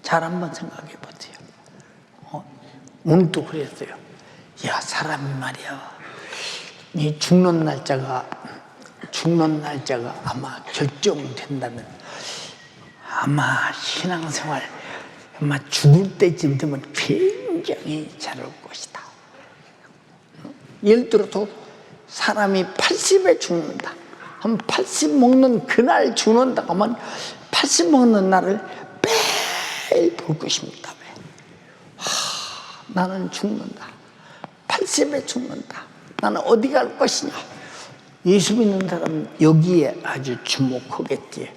잘 한번 생각해 보세요. 오늘도 그랬어요. 야 사람이 말이야, 이 죽는 날짜가 아마 결정된다면 아마 신앙생활 아마 죽을 때쯤 되면 굉장히 잘 올 것이다. 예를 들어서 사람이 80에 죽는다. 한 80 먹는 그날 죽는다 하면 80 먹는 날을 매일 볼 것입니다. 나는 죽는다. 80에 죽는다. 나는 어디 갈 것이냐. 예수 믿는 사람 여기에 아주 주목하겠지.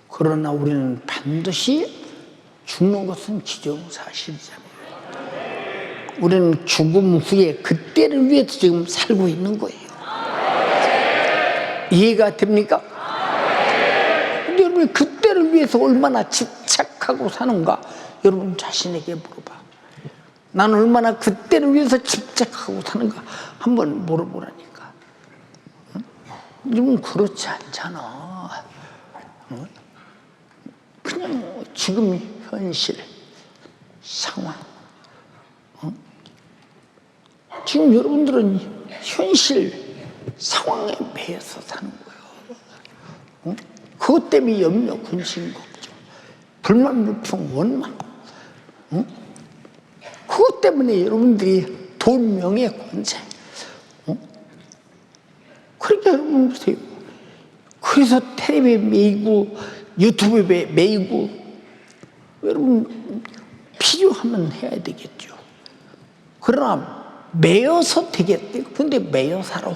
그러나 우리는 반드시 죽는 것은 기정사실이잖아요. 우리는 죽음 후에 그때를 위해서 지금 살고 있는 거예요. 이해가 됩니까? 근데 여러분 그때를 위해서 얼마나 집착하고 사는가 여러분 자신에게 물어봐. 나는 얼마나 그때를 위해서 집착하고 사는가 한번 물어보라니까. 응? 여러분 그렇지 않잖아. 응? 그냥 지금 현실 상황. 응? 지금 여러분들은 현실 상황에 매여서 사는 거예요. 응? 그것 때문에 염려, 근심, 걱정, 불만, 불평, 원망. 응? 그것 때문에 여러분들이 돈, 명예, 권세. 응? 그러니까 여러분 보세요. 그래서 텔레비에 매이고 유튜브에 매이고 여러분 필요하면 해야 되겠죠. 그러나 매여서 되겠대. 근데 매여 살아.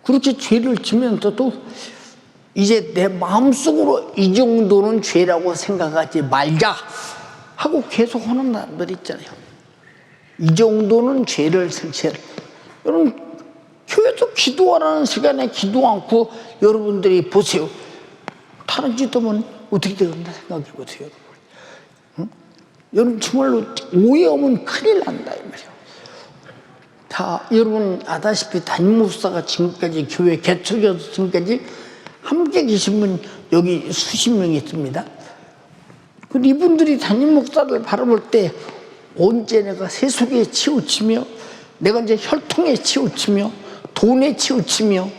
그렇게 죄를 지면서도 이제 내 마음속으로 이 정도는 죄라고 생각하지 말자 하고 계속 하는 사람들 있잖아요. 이 정도는 죄를 생체를. 여러분 교회에서 기도하라는 시간에 기도 않고 여러분들이 보세요. 다른 짓하면 어떻게 되겠나 생각해 보세요. 응? 여러분 정말로 오해하면 큰일 난다 이 말이에요. 다 여러분 아다시피 담임 목사가 지금까지 교회 개척에서 지금까지 함께 계신 분 여기 수십 명이 있습니다. 근데 이분들이 담임 목사를 바라볼 때 언제 내가 세속에 치우치며 내가 이제 혈통에 치우치며 돈에 치우치며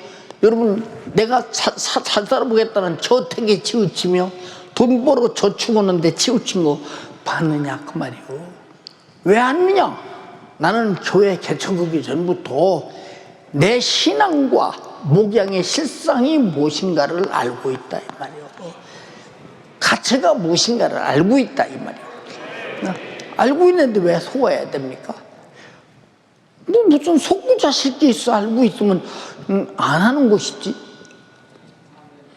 여러분 내가 잘 살아보겠다는 저택에 치우치며 돈 벌어 저축하는데 치우친 거 봤느냐 그 말이요. 왜 안느냐? 나는 교회 개척하기 전부터 내 신앙과 목양의 실상이 무엇인가를 알고 있다 이 말이요. 가치가 무엇인가를 알고 있다 이 말이요. 알고 있는데 왜 속아야 됩니까? 뭐 무슨 속고 자실 게 있어. 알고 있으면 안 하는 것이지.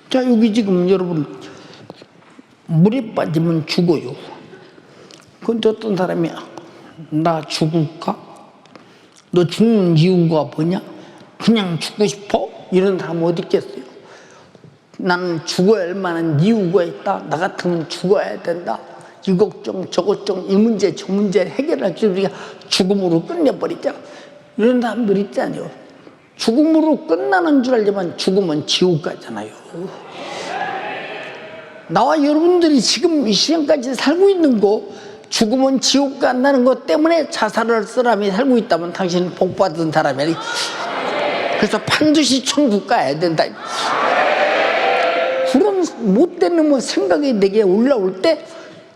자 여기 지금 여러분 물에 빠지면 죽어요. 근데 어떤 사람이 나 죽을까? 너 죽는 이유가 뭐냐? 그냥 죽고 싶어? 이런 사람 어디 있겠어요? 나는 죽어야 할 만한 이유가 있다. 나 같으면 죽어야 된다. 이 걱정 저 걱정 이 문제 저 문제 해결할 줄 우리가 죽음으로 끝내버리자. 이런 사람들 있잖아요. 죽음으로 끝나는 줄 알지만 죽으면 지옥 가잖아요. 나와 여러분들이 지금 이 시간까지 살고 있는 거 죽으면 지옥 간다는 것 때문에 자살할 사람이 살고 있다면 당신은 복 받은 사람이야. 그래서 반드시 천국 가야 된다. 그런 못된 놈의 생각이 내게 올라올 때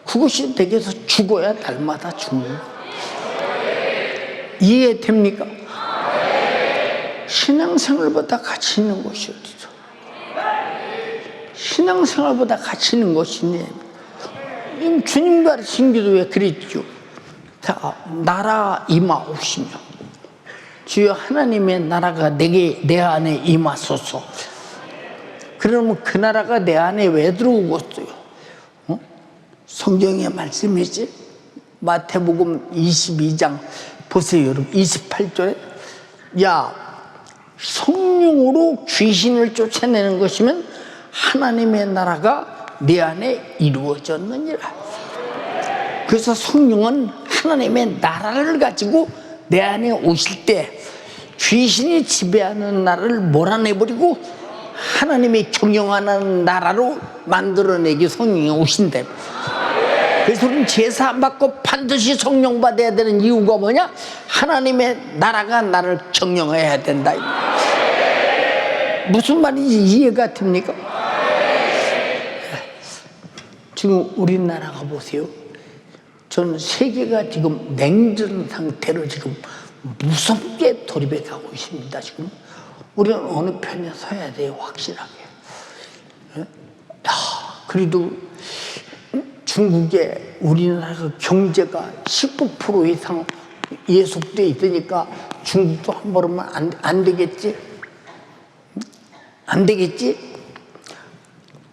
그것이 내게서 죽어야 날마다 죽는 거야. 이해됩니까? 신앙생활보다 가치 있는 것이 어디서? 신앙생활보다 가치 있는 것이 있네. 주님 가르친 기도에 그랬죠. 자, 나라 임하옵시며 주여 하나님의 나라가 내 안에 임하소서. 그러면 그 나라가 내 안에 왜 들어오겠어요? 어? 성경의 말씀이지. 마태복음 22장 보세요 여러분. 28절에 야 성령으로 귀신을 쫓아내는 것이면 하나님의 나라가 내 안에 이루어졌느니라. 그래서 성령은 하나님의 나라를 가지고 내 안에 오실 때 귀신이 지배하는 나라를 몰아내버리고 하나님이 경영하는 나라로 만들어내기 성령이 오신대. 그래서 우리는 제사 안 받고 반드시 성령 받아야 되는 이유가 뭐냐? 하나님의 나라가 나를 경영해야 된다. 무슨 말인지 이해가 됩니까? 지금 우리나라가 보세요. 저는 세계가 지금 냉전 상태로 지금 무섭게 돌입해 가고 있습니다. 지금 우리는 어느 편에 서야 돼요, 확실하게. 그래도 중국에 우리나라 경제가 19% 이상 예속돼 있으니까 중국도 한 번 오면 안 되겠지. 안 되겠지?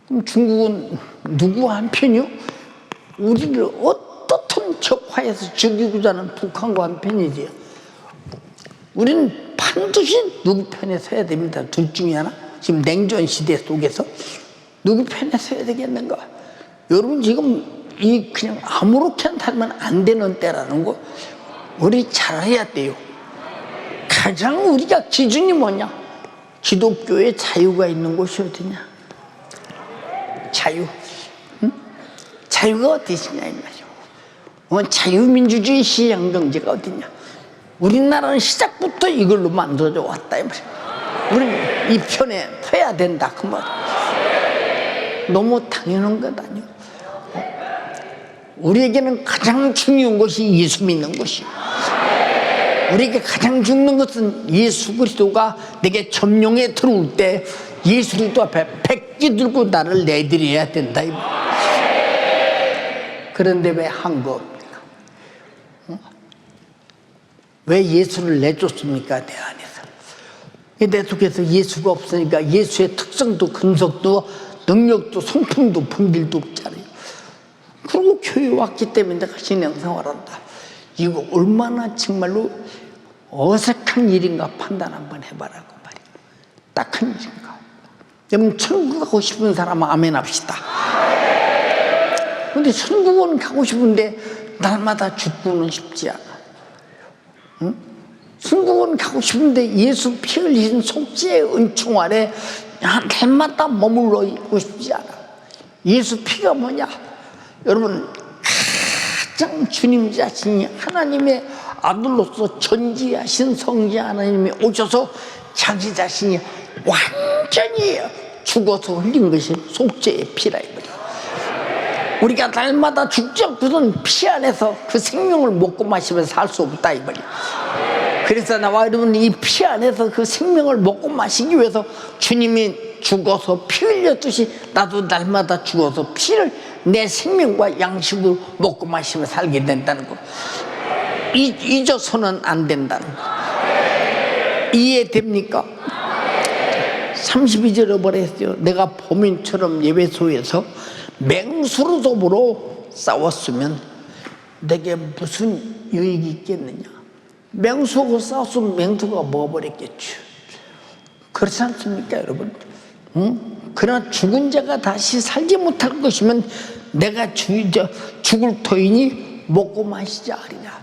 그럼 중국은 누구 한편이요? 우리를 어떻든 적화해서 죽이고자 하는 북한과 한편이지. 우리는 반드시 누구 편에 서야 됩니다. 둘 중에 하나. 지금 냉전 시대 속에서 누구 편에 서야 되겠는가? 여러분 지금 이 그냥 아무렇게나 살면 안 되는 때라는 거 우리 잘 해야 돼요. 가장 우리가 기준이 뭐냐? 기독교의 자유가 있는 곳이 어디냐? 자유. 응? 자유가 어디시냐 이 말이야. 자유민주주의 시장경제가 어디냐? 우리나라는 시작부터 이걸로 만들어져 왔다 이 말이야. 우리는 이 편에 서야 된다 그 말. 너무 당연한 것 아니야. 우리에게는 가장 중요한 것이 예수 믿는 것이요. 우리에게 가장 중요한 것은 예수 그리스도가 내게 점령에 들어올 때 예수 그리스도 앞에 백지 들고 나를 내드려야 된다. 그런데 왜 한 겁니까? 왜 예수를 내줬습니까? 내 안에서. 내 속에서 예수가 없으니까 예수의 특성도 근석도 능력도 성품도 본질도 없잖아요. 그리고 교회에 왔기 때문에 내가 신앙생활한다. 이거 얼마나 정말로 어색한 일인가 판단 한번 해봐라고 말이야. 딱한 일인가. 여러분 천국 가고 싶은 사람은 아멘 합시다. 근데 천국은 가고 싶은데 날마다 죽고는 싶지 않아. 응? 천국은 가고 싶은데 예수 피 흘리신 속죄의 은총 아래 날마다 머물러 있고 싶지 않아. 예수 피가 뭐냐? 여러분 가장 주님 자신이 하나님의 아들로서 전지하신 성지 하나님이 오셔서 자기 자신이 완전히 죽어서 흘린 것이 속죄의 피라 이거죠. 우리가 날마다 죽지 않고선 피 안에서 그 생명을 먹고 마시면서 살 수 없다 이 말이야. 그래서 나와 여러분 이 피 안에서 그 생명을 먹고 마시기 위해서 주님이 죽어서 피 흘렸듯이 나도 날마다 죽어서 피를 내 생명과 양식으로 먹고 마시며 살게 된다는 거. 잊어서는 안 된다는 거. 이해됩니까? 32절에 뭐랬어요? 내가 범인처럼 예배소에서 맹수로 더불어 싸웠으면 내게 무슨 유익이 있겠느냐? 맹수하고 싸웠으면 맹수가 먹어버렸겠죠. 그렇지 않습니까 여러분? 응? 그러나 죽은 자가 다시 살지 못할 것이면 내가 죽을 터이니 먹고 마시지 않으리라.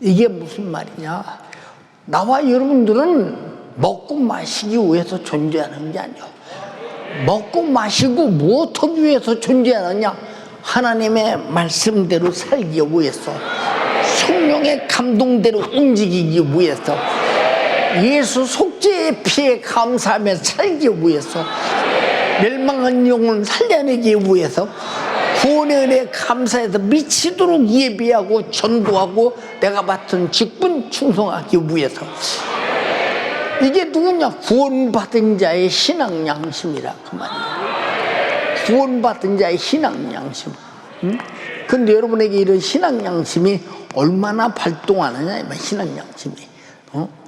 이게 무슨 말이냐? 나와 여러분들은 먹고 마시기 위해서 존재하는 게 아니야. 먹고 마시고 무엇을 위해서 존재하느냐? 하나님의 말씀대로 살기 위해서, 성령의 감동대로 움직이기 위해서, 예수 속죄의 피에 감사하며 살기 위해서, 멸망한 영혼을 살려내기 위해서, 구원의 은혜에 감사해서 미치도록 예비하고 전도하고 내가 맡은 직분 충성하기 위해서. 이게 누구냐? 구원받은 자의 신앙 양심이라 그 말이에요. 구원받은 자의 신앙 양심. 근데 여러분에게 이런 신앙 양심이 얼마나 발동하느냐, 신앙 양심이.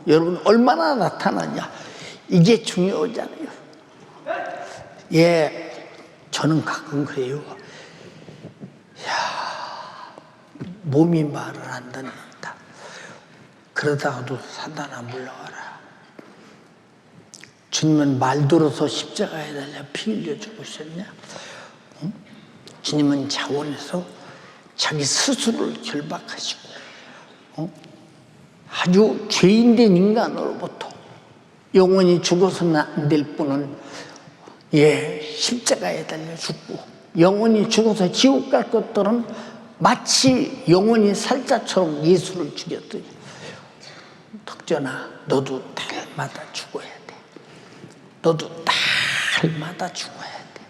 여러분 얼마나 나타나냐, 이게 중요하잖아요. 예, 저는 가끔 그래요. 야, 몸이 말을 안 듣는다. 그러다가도 사단아 물러가라. 주님은 말 들어서 십자가에 달려 피 흘려 죽으셨냐? 응? 주님은 자원해서 자기 스스로를 결박하시고, 아주 죄인된 인간으로부터 영원히 죽어서는 안 될 뿐은 십자가에 달려 죽고, 영원히 죽어서 지옥 갈 것들은 마치 영원히 살자처럼 예수를 죽였더니, 덕전아 너도 달마다 죽어야 돼. 너도 달마다 죽어야 돼.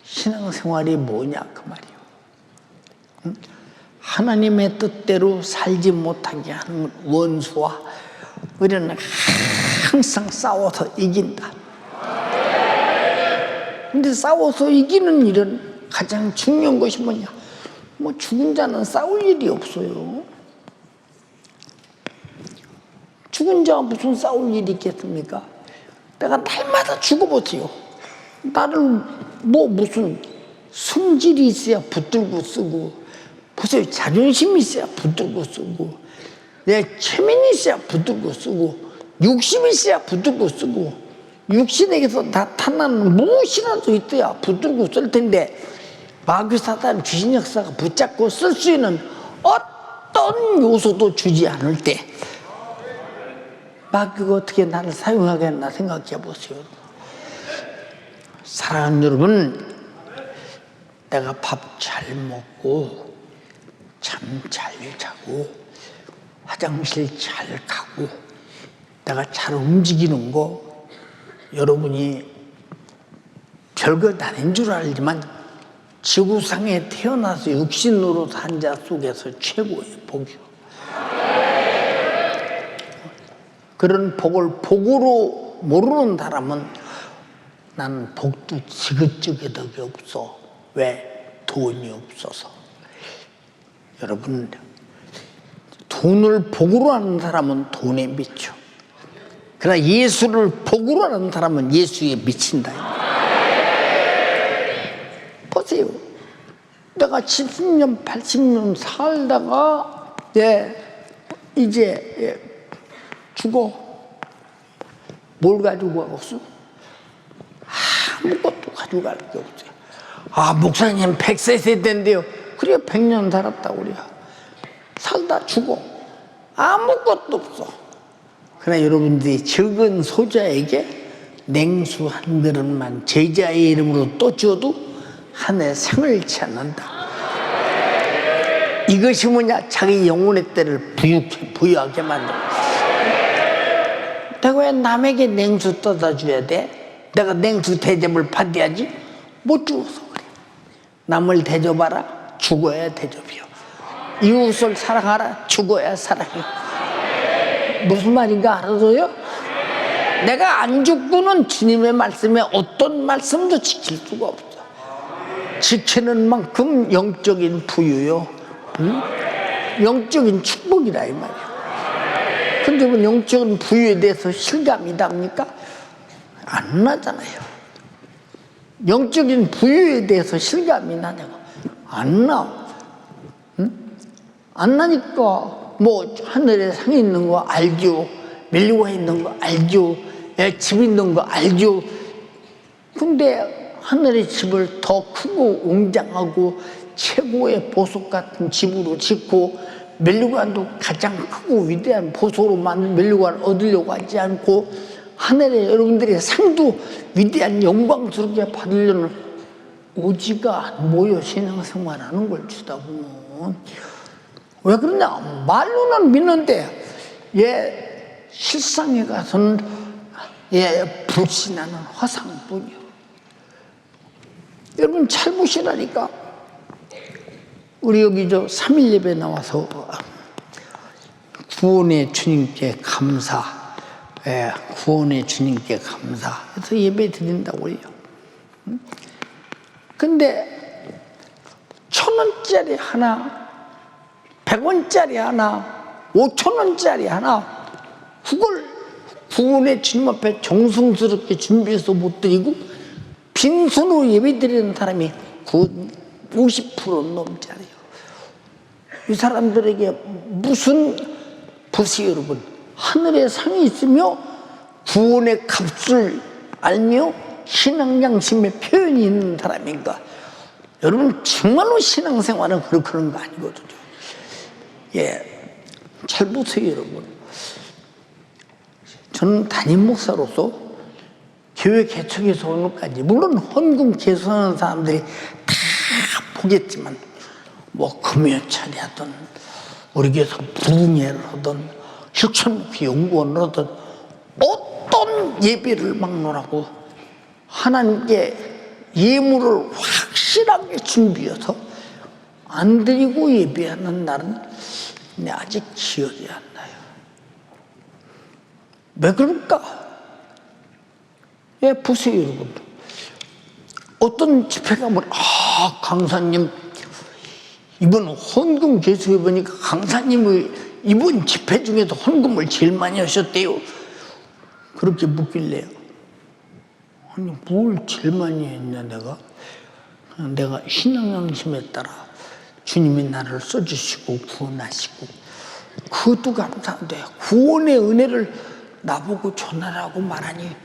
신앙생활이 뭐냐 그 말이요. 하나님의 뜻대로 살지 못하게 하는 원수와 우리는 항상 싸워서 이긴다. 근데 싸워서 이기는 일은 가장 중요한 것이 뭐냐? 뭐 죽은 자는 싸울 일이 없어요. 죽은 자가 무슨 싸울 일이 있겠습니까? 내가 날마다 죽어보세요. 나를 뭐 무슨 성질이 있어야 붙들고 쓰고, 보세요. 자존심이 있어야 붙들고 쓰고, 내 체면이 있어야 붙들고 쓰고, 육심이 있어야 붙들고 쓰고, 육신에게서 나타나는 무엇이라도 있어야 붙들고 쓸 텐데, 마귀 사단 귀신 역사가 붙잡고 쓸 수 있는 어떤 요소도 주지 않을 때 마귀가 어떻게 나를 사용하겠나 생각해 보세요. 사랑하는 여러분, 내가 밥 잘 먹고 잠 잘 자고 화장실 잘 가고 내가 잘 움직이는 거 여러분이 별것 아닌 줄 알지만 지구상에 태어나서 육신으로 산 자 속에서 최고의 복이요. 그런 복을 복으로 모르는 사람은 나는 복도 지긋지긋하게 없어. 왜? 돈이 없어서. 여러분, 돈을 복으로 하는 사람은 돈에 미쳐. 그러나 예수를 복으로 하는 사람은 예수에 미친다. 보세요. 내가 70년, 80년 살다가 이제 죽어. 뭘 가지고 가겠어? 아무것도 가져갈 게 없어요. 아, 목사님 100세 세대인데요. 그래, 100년 살았다고 그래요. 살다 죽어. 아무것도 없어. 그러나 여러분들이 적은 소자에게 냉수 한 그릇만 제자의 이름으로 또 줘도 하늘의 상을 찾는다. 이것이 뭐냐? 자기 영혼의 때를 부유하게 만든다. 내가 왜 남에게 냉수 떠다 줘야 돼? 내가 냉수 대접을 받아야지? 못 주어서 그래. 남을 대접하라. 죽어야 대접이요. 이웃을 사랑하라. 죽어야 사랑이요. 무슨 말인가 알아서요? 내가 안 죽고는 주님의 말씀에 어떤 말씀도 지킬 수가 없어. 지키는 만큼 영적인 부유요. 응? 영적인 축복이라 이 말이야. 근데 뭐 영적인 부유에 대해서 실감이 납니까? 안 나잖아요. 영적인 부유에 대해서 실감이 나냐고. 안 나. 응? 안 나니까 뭐 하늘에 상이 있는 거 알죠. 밀리고 있는 거 알죠. 집 있는 거 알죠. 근데 하늘의 집을 더 크고 웅장하고 최고의 보석 같은 집으로 짓고 멜류관도 가장 크고 위대한 보석으로 만든 멜류관을 얻으려고 하지 않고 하늘에 여러분들의 상도 위대한 영광스럽게 받으려는 오지가 안 모여 신앙생활하는 걸 주다 보면 왜 그러냐? 말로는 믿는데 실상에 가서는 불신하는 허상뿐이요. 여러분 잘 보시라니까. 우리 여기 3일 예배 나와서 구원의 주님께 감사, 구원의 주님께 감사 해서 예배 드린다고요. 근데 1,000원짜리 하나, 100원짜리 하나, 5,000원짜리 하나 그걸 구원의 주님 앞에 정성스럽게 준비해서 못 드리고 빈손으로 예배 드리는 사람이 50% 넘지 않아요. 이 사람들에게 무슨 보세요 여러분. 하늘의 상이 있으며 구원의 값을 알며 신앙 양심의 표현이 있는 사람인가. 여러분 정말로 신앙생활은 그런 거 아니거든요. 잘 보세요 여러분. 저는 담임 목사로서 교회 개척에서 오늘까지 물론 헌금 개선하는 사람들이 다 보겠지만 뭐 금요철이 하든 우리 교회에서 부흥회를 하든 혁천목회 연구원을 하든 어떤 예배를 막론하고 하나님께 예물을 확실하게 준비해서 안 드리고 예배하는 날은 아직 기억이 안 나요. 왜 그럴까? 보세요 여러분. 어떤 집회 가면 강사님 이번 헌금 개수해 보니까 강사님이 이번 집회 중에서 헌금을 제일 많이 하셨대요. 그렇게 묻길래요. 아니 뭘 제일 많이 했냐 내가 신앙 양심에 따라 주님이 나를 써주시고 구원하시고 그것도 감사한데 구원의 은혜를 나보고 전하라고 말하니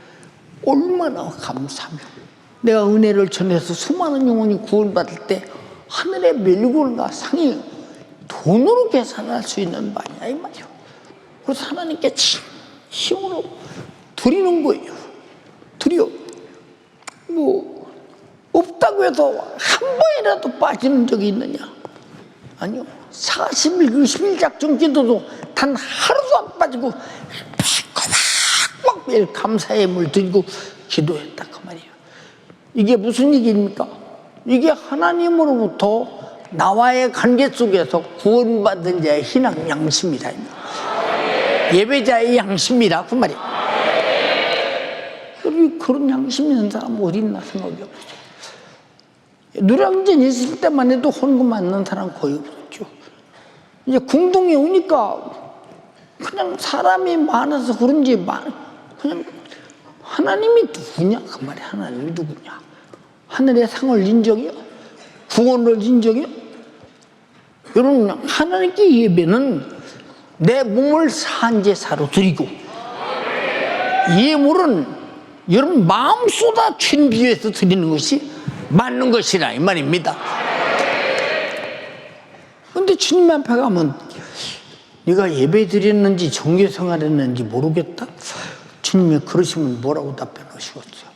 얼마나 감사하며 내가 은혜를 전해서 수많은 영혼이 구원받을 때 하늘의 멸골과 상이 돈으로 계산할 수 있는 바냐 이 말이요. 그래서 하나님께 진심으로 드리는 거예요. 드려. 뭐 없다고 해서 한 번이라도 빠지는 적이 있느냐? 아니요. 40일 그 11작정 기도도 단 하루도 안 빠지고 꼬박꼬박 매일 감사의 물 드리고 기도했다 그 말이에요. 이게 무슨 얘기입니까? 이게 하나님으로부터 나와의 관계 속에서 구원받은 자의 신앙 양심이다. 예배자의 양심이라 그 말이에요. 그런 양심 있는 사람 어디 있나 생각이 없어요. 누량전 있을 때만 해도 헌금 받는 사람 거의 없었죠. 이제 궁동에 오니까 그냥 사람이 많아서 그런지 그냥 하나님이 누구냐 그 말이야. 하나님이 누구냐? 하늘의 상을 인정해요? 구원을 인정해요? 여러분 하나님께 예배는 내 몸을 산제사로 드리고 예물은 여러분 마음 쏟아친 비유에서 드리는 것이 맞는 것이라 이 말입니다. 근데 주님 앞에 가면 네가 예배 드렸는지 정교생활 했는지 모르겠다. 주님이 그러시면 뭐라고 답변 하시겠어요?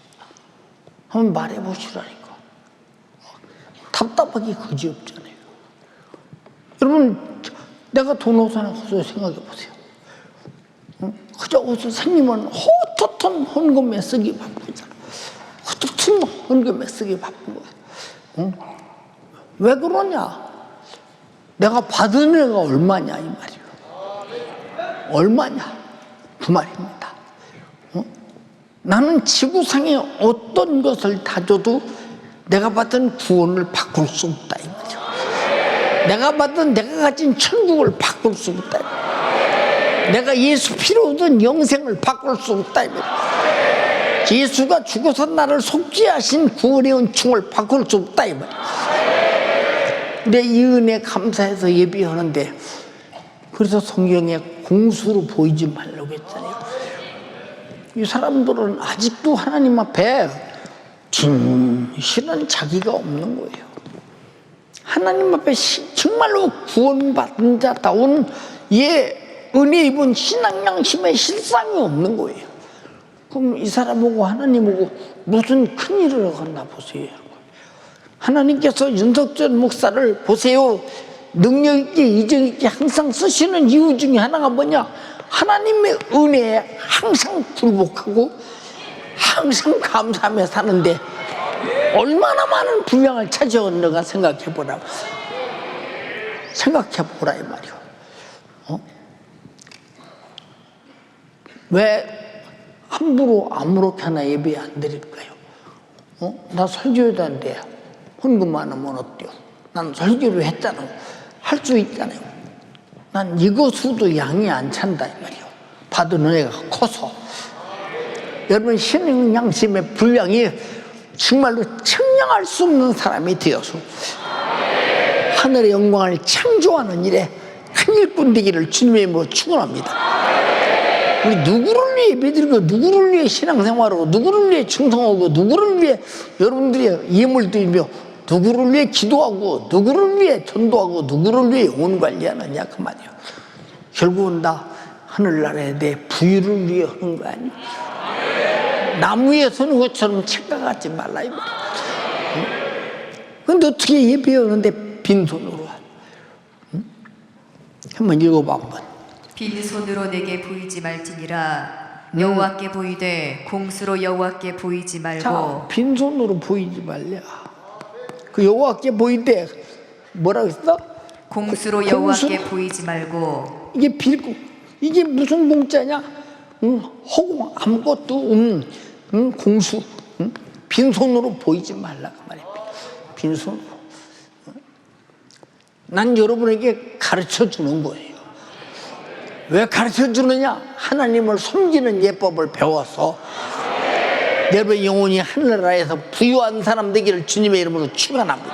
한번 말해 보시라니까. 답답하기 그지없잖아요. 여러분 내가 돈 어디서나 가서 생각해 보세요. 그저 어디서 생기면 헛헛한 헌금에 쓰기 바쁘잖아. 헛헛한 헌금에 쓰기 바쁜 거야. 왜 그러냐? 내가 받은 애가 얼마냐 이 말이에요. 얼마냐 그 말입니다. 나는 지구상에 어떤 것을 다 줘도 내가 받은 구원을 바꿀 수 없다 이 말이죠. 내가 가진 천국을 바꿀 수 없다. 내가 예수 필요 없는 영생을 바꿀 수 없다 이 말이죠. 예수가 죽어서 나를 속죄하신 구원의 은총을 바꿀 수 없다 이 말이죠. 근데 이 은혜 감사해서 예배하는데 그래서 성경에 공수로 보이지 말라고 했잖아요. 이 사람들은 아직도 하나님 앞에 진실한 자기가 없는 거예요. 하나님 앞에 정말로 구원받은 자다운 은혜 입은 신앙 양심의 실상이 없는 거예요. 그럼 이 사람하고 하나님하고 무슨 큰일을 하나 보세요. 하나님께서 윤석전 목사를 보세요. 능력 있게 이정 있게 항상 쓰시는 이유 중에 하나가 뭐냐? 하나님의 은혜에 항상 굴복하고 항상 감사하며 사는데 얼마나 많은 분량을 차지했는가 생각해보라 이 말이요. 왜 함부로 아무렇게나 예배 안 드릴까요? 나 설교도 안 돼. 헌금 안 하면 어때요? 난 설교를 했잖아. 할 수 있잖아요. 난 이것으로도 양이 안 찬다 이 말이에요. 받은 은혜가 커서. 여러분 신앙 양심의 분량이 정말로 측량할 수 없는 사람이 되어서 하늘의 영광을 창조하는 일에 큰 일꾼 되기를 주님의 이름으로 축원합니다. 우리 누구를 위해 예배드리고 누구를 위해 신앙생활하고 누구를 위해 충성하고 누구를 위해 여러분들이 예물 드리며 누구를 위해 기도하고 누구를 위해 전도하고 누구를 위해 온 관리하느냐 그 말이에요. 결국은 다 하늘나라에 대해 부유를 위해 하는 거 아니에요. 나무 위에 서는 것처럼 착각하지 말라 이 말이에요. 근데 어떻게 예배하는데 빈손으로 한번 읽어봐 한번. 빈손으로 내게 보이지 말지니라. 여호와께 보이되 공수로 여호와께 보이지 말고. 자, 빈손으로 보이지 말랴. 그 여호와께 보이되 뭐라고 했어? 공수로 여호와께 보이지 말고. 이게 이게 무슨 공짜냐? 허공 아무것도 없는 공수. 빈손으로 보이지 말라 그 말이야. 빈손으로. 난 여러분에게 가르쳐 주는 거예요. 왜 가르쳐 주느냐? 하나님을 섬기는 예법을 배워서 여러분 영혼이 하늘나라에서 부유한 사람 되기를 주님의 이름으로 축원합니다.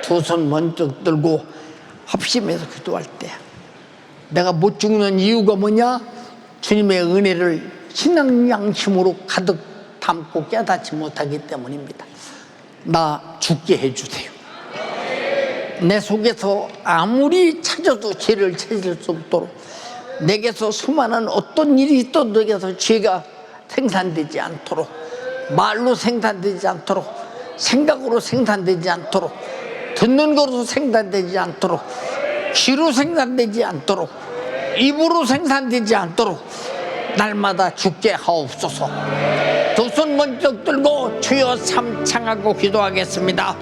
두 손 번쩍 들고 합심해서 기도할 때 내가 못 죽는 이유가 뭐냐? 주님의 은혜를 신앙 양심으로 가득 담고 깨닫지 못하기 때문입니다. 나 죽게 해주세요. 내 속에서 아무리 찾아도 죄를 찾을 수 없도록, 내게서 수많은 어떤 일이 있어도 내게서 죄가 생산되지 않도록, 말로 생산되지 않도록, 생각으로 생산되지 않도록, 듣는 것으로 생산되지 않도록, 귀로 생산되지 않도록, 입으로 생산되지 않도록 날마다 죽게 하옵소서. 두 손 번쩍 들고 주여 삼창하고 기도하겠습니다.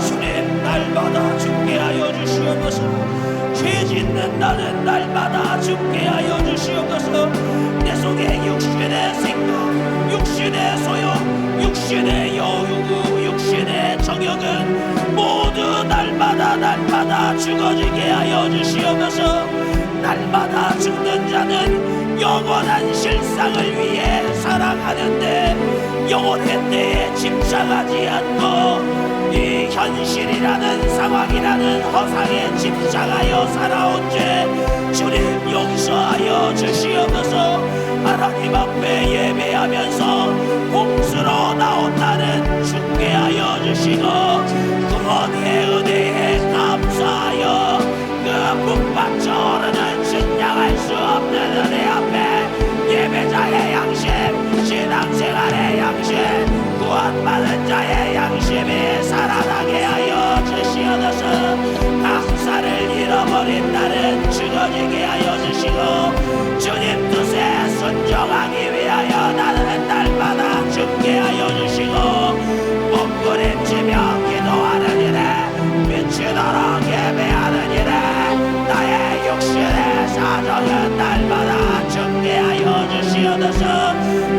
주님, 날마다 죽게 하여 주시옵소서. 죄 짓는 나는 날마다 죽게 하여 주시옵소서. 내 속에 육신의 생각, 육신의 소용, 육신의 여유, 육신의 정욕은 모두 날마다 죽어지게 하여 주시옵소서. 날마다 죽는 자는 영원한 실상을 위해 살아가는데 영원한 때에 집착하지 않고 이 현실이라는 상황이라는 허상에 집착하여 살아온 죄 주님 용서하여 주시옵소서. 하나님 앞에 예배하면서 공수로 나온 나는 죽게 하여 주시고 구원의 은혜에 감사하여 그 북받쳐 오르는 신장할 수 없는 은혜 앞에 예배자의 양심, 신앙생활의 양심, 구원받은 자의 양심이 살아나게 하여 주시옵소서. 감사를 잃어버린 나는 죽어지게 하여 주시고 주님 뜻에 순종하기 위하여 나는 날마다 죽게 하여 주시고 몸부림치며 기도하는 일에 미치도록 예배하는 일에 나의 육신의 사정은 날마다 죽게 하여 주시옵소서.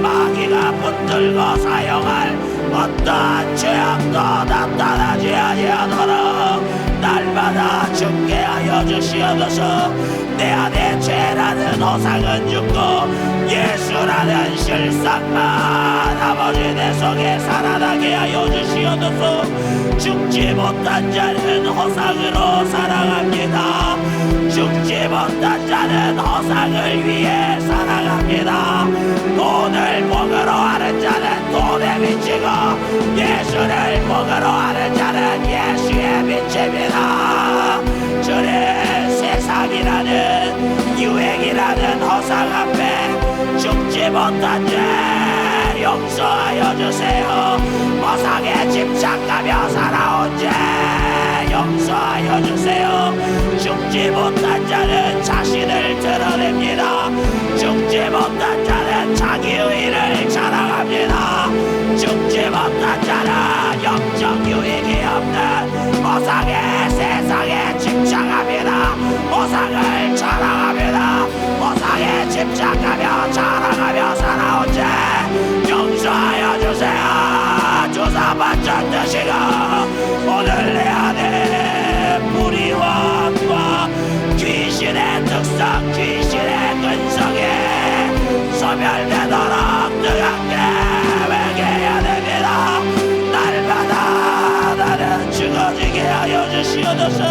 마귀가 붙들고 사용할 어떠한 죄악도 나타나지 아니하도록 날마다 죽게 하여 주시옵소서. 내 안에 죄라는 허상은 죽고 예수라는 실상만 아버지 내 속에 살아나게 하여 주시옵소서. 죽지 못한 자는 허상으로 살아갑니다. 죽지 못한 자는 허상을 위해 살아갑니다. 돈을 목으로 하는 자는 돈에 미치고 예수를 목으로 하는 자는 예수에 미칩니다. 주님, 세상이라는 유행이라는 허상 앞에 죽지 못한 죄 용서하여 주세요. 허상에 집착하며 살아온 죄 용서하여 주세요. 죽지 못한 자는 자신을 드러냅니다. 죽지 못한 자는 자기의를 자랑합니다. 죽지 못한 자는 영적 유익이 없는 허상의 세상에 집착합니다. 허상을 자랑합니다. 허상에 집착하며 자랑하며 살아온 죄 용서하여 주세요. 조사받쳐 드시고 오늘 내 안에 불의와 귀신의 특성, 귀신의 근성에 소멸되도록 뜨겁게 회개해야 됩니다. 날마다 나는 죽어지게 하여 주시옵소서.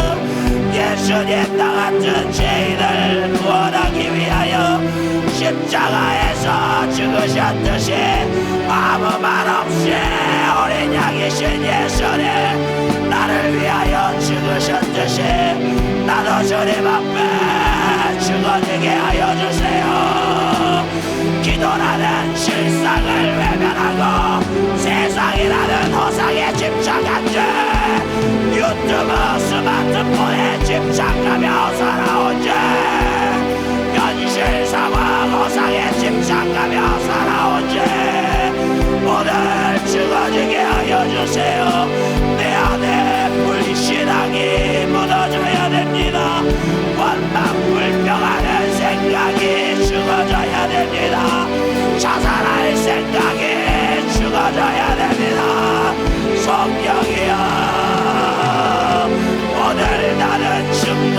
예수님 나같은 죄인을 구원하기 위하여 십자가에서 죽으셨듯이 아무 말 없이 어린 양이신 예수님 나를 위하여 죽으셨듯이 나도 주님 앞에 죽어지게 하여 주세요. 기도라는 실상을 외면하고 세상이라는 허상에 집착한 죄 유튜브 스마트폰에 집착하며 살아온 죄 현실 상황 허상에 집착하며 살아온 죄 오늘 죽어지게 하여 주세요. 내 안에 불신앙이 무너져야 됩니다. 원망불평하는 생각이 죽어져야 됩니다. 자살할 생각이 죽어져야 됩니다. 성령이여 오늘 나는 죽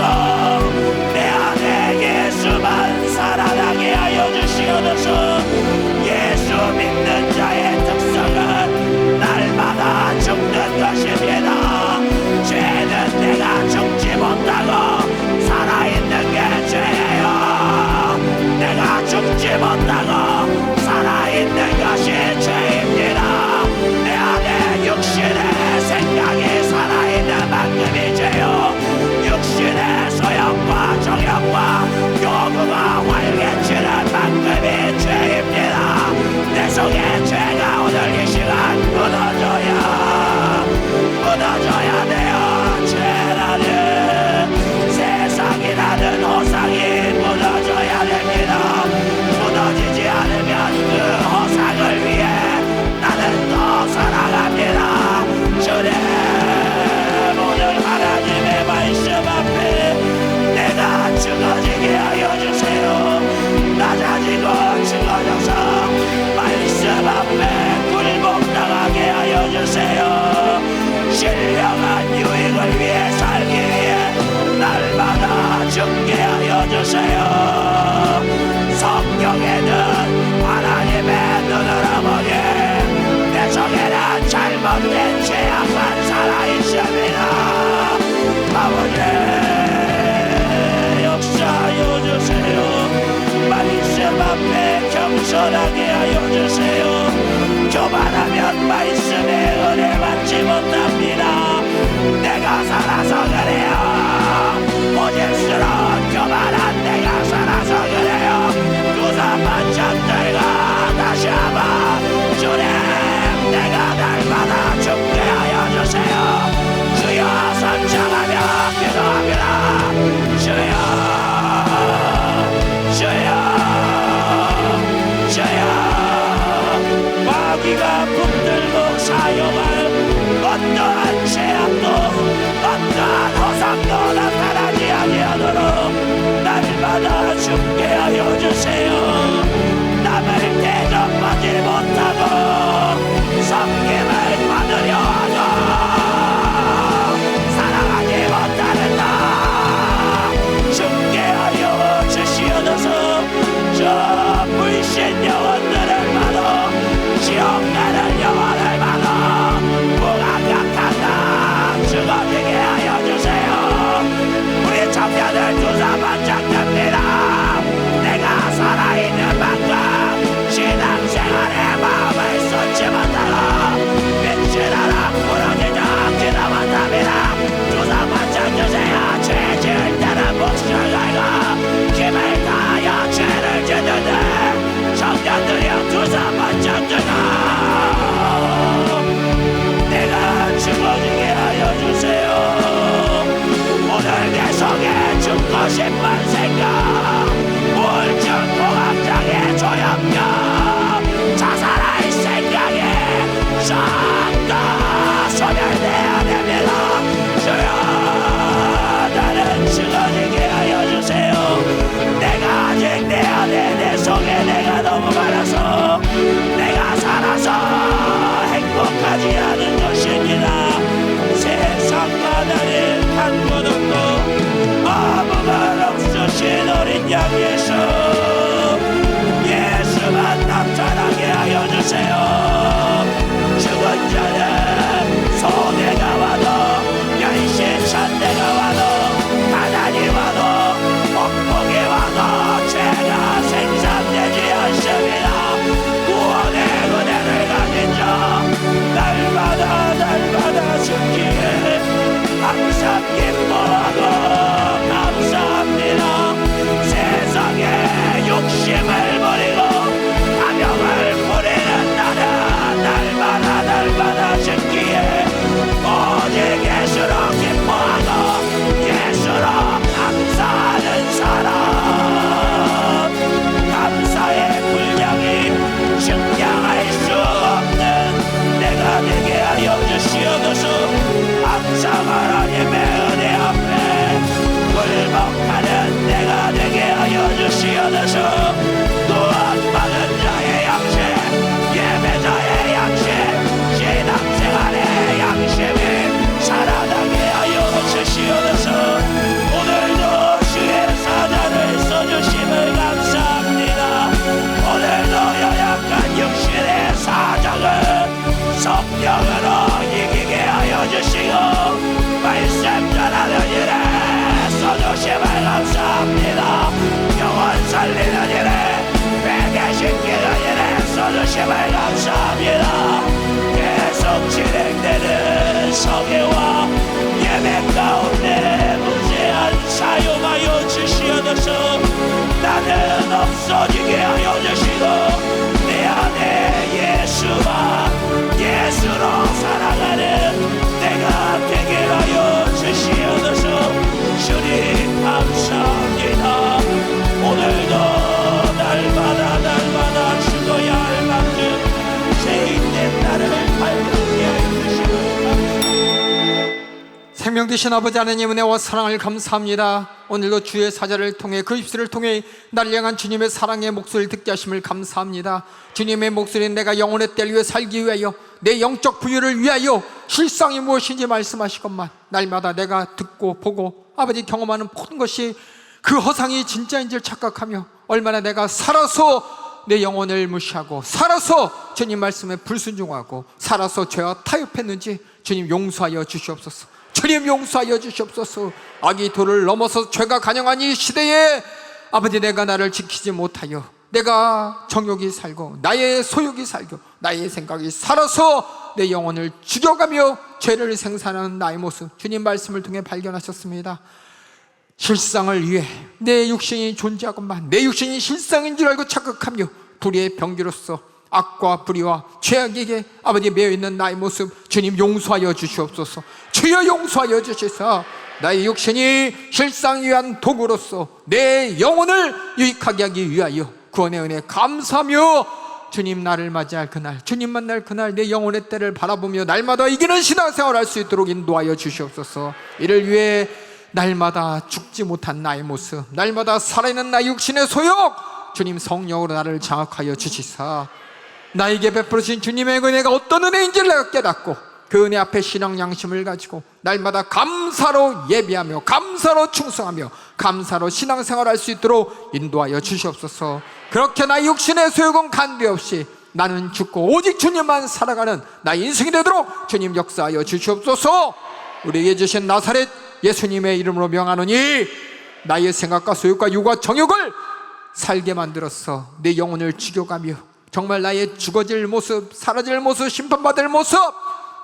성경에는 하나님의 눈으로 보니 내 속에는 잘못된 죄악만 살아있습니다. 아버지 역사하여 주세요. 말씀 앞에 겸손하게 하여 주세요. 교만하면 말씀에 은혜 받지 못합니다. 내가 살아서 그래요. 오직스러운 교만한 내가 살아서 그래요. 두사반짝 들고 다시 한번 주님 내가 날마다 죽게 하여 주세요. 주여 선창하며 기도합니다. 주여 주여 주여 마귀가 붙들고 사용할 어떠한 제약도 어떠한 허상도 나타나지 아니하도록 날마다 죽게 하여 주세요. 남을 대접받지 못하고 섬김을 받으려 하고 사랑하지 못하는 나 죽게 하여 주시옵소서. 저 불신 영혼들을 받아 지옥 가는 영혼을 받아 무감각한 나 죽어지게 하여 주세요. 우리 청년들 두사반짝 듭니다. 내가 살아있는 만큼 신앙생활에 마음을 쏟지 못하고 빛을 알아 부러지지 않기도 못합니다. 두사반짝 주세요. 죄 지을 때는 목숨을 걸고 힘을 다하여 죄를 짓는데 청년들이여 두사반짝 주고 내가 죽어지게 하여 주세요. 오늘 내 속에 죽고 싶은 생각 우울증 공황장애 조현병 자살할 생각에 싹다 소멸되어야 됩니다. 주여 나는 죽어지게 하여 주세요. 내가 아직 내 안에 내 속에 내가 너무 많아서 내가 살아서 행복하지 않은 것입니다. 세상 바다를 한 곳 없고 아무 말 없으신 어린 양 예수 예수만 나타나게 하여 주세요. 죽은 자는 소대가 와도 열신 산대가 와도 가난이 와도 폭풍이 와도 죄가 생산되지 않습니다. 구원의 은혜를 가진 자 날마다 죽기에 항상 기뻐하고 감사합니다. 세상에 욕심을 버리고 가명을 부리는 나는 날마다 죽기에 오직 예수로 기뻐하고 예수로 감사하는 사람 감사의 분량이 증량할 수 없는 내가 되게 하여 주시옵소서. 항상 하나님의 은혜 앞에 굴복하는 내가 되게 하여 주시옵소서. 또한 받은 자의 양심 예배자의 양심 신앙생활의 양심이 살아나게 하여 주시옵소서. 오늘도 주의 사자를 써주심을 감사합니다. 오늘도 연약한 육신의 사정을 성령으로 이기게 하여 주시고 말씀 전하는 일에 써주심을 감사합니다. 영혼 살리는 일에 회개시키는 일에 써주심을 감사합니다. 계속 진행되는 성회와 예배 가운데 무제한 사용하여 주시옵소서. 나는 없어지게 하여 주시고 내 안에 예수와 예수로 살아가는 내가 되게 하여 주시옵소서. 주님 감사합니다. 오늘도 날마다 죽어야 할 만큼 죄인된 나를 밝게 해주시옵소서. 생명 되신 아버지 하나님 은혜와 사랑을 감사합니다. 오늘도 주의 사자를 통해 그 입술을 통해 나를 향한 주님의 사랑의 목소리를 듣게 하심을 감사합니다. 주님의 목소리는 내가 영혼의 때를 위해 살기 위하여 내 영적 부유를 위하여 실상이 무엇인지 말씀하시건만 날마다 내가 듣고 보고 아버지 경험하는 모든 것이 그 허상이 진짜인 줄 착각하며 얼마나 내가 살아서 내 영혼을 무시하고 살아서 주님 말씀에 불순종하고 살아서 죄와 타협했는지 주님 용서하여 주시옵소서. 주님 용서하여 주시옵소서. 악이 도를 넘어서 죄가 간영한 이 시대에 아버지, 내가 나를 지키지 못하여 내가 정욕이 살고 나의 소욕이 살고 나의 생각이 살아서 내 영혼을 죽여가며 죄를 생산하는 나의 모습, 주님 말씀을 통해 발견하셨습니다. 실상을 위해 내 육신이 존재하건만 내 육신이 실상인 줄 알고 착각하며 불의의 병기로서 악과 불의와 죄악에게 아버지 매여있는 나의 모습, 주님 용서하여 주시옵소서. 주여 용서하여 주시사 나의 육신이 실상을 위한 도구로서 내 영혼을 유익하게 하기 위하여 구원의 은혜 감사하며 주님 나를 맞이할 그날, 주님 만날 그날 내 영혼의 때를 바라보며 날마다 이기는 신앙생활을 할 수 있도록 인도하여 주시옵소서. 이를 위해 날마다 죽지 못한 나의 모습, 날마다 살아있는 나의 육신의 소욕, 주님 성령으로 나를 장악하여 주시사 나에게 베풀으신 주님의 은혜가 어떤 은혜인지를 내가 깨닫고 그 은혜 앞에 신앙 양심을 가지고 날마다 감사로 예비하며 감사로 충성하며 감사로 신앙생활을 할 수 있도록 인도하여 주시옵소서. 그렇게 나의 육신의 소욕은 간되없이 나는 죽고 오직 주님만 살아가는 나의 인생이 되도록 주님 역사하여 주시옵소서. 우리에게 주신 나사렛 예수님의 이름으로 명하노니 나의 생각과 소욕과 육과 정욕을 살게 만들어서 내 영혼을 죽여가며 정말 나의 죽어질 모습, 사라질 모습, 심판받을 모습,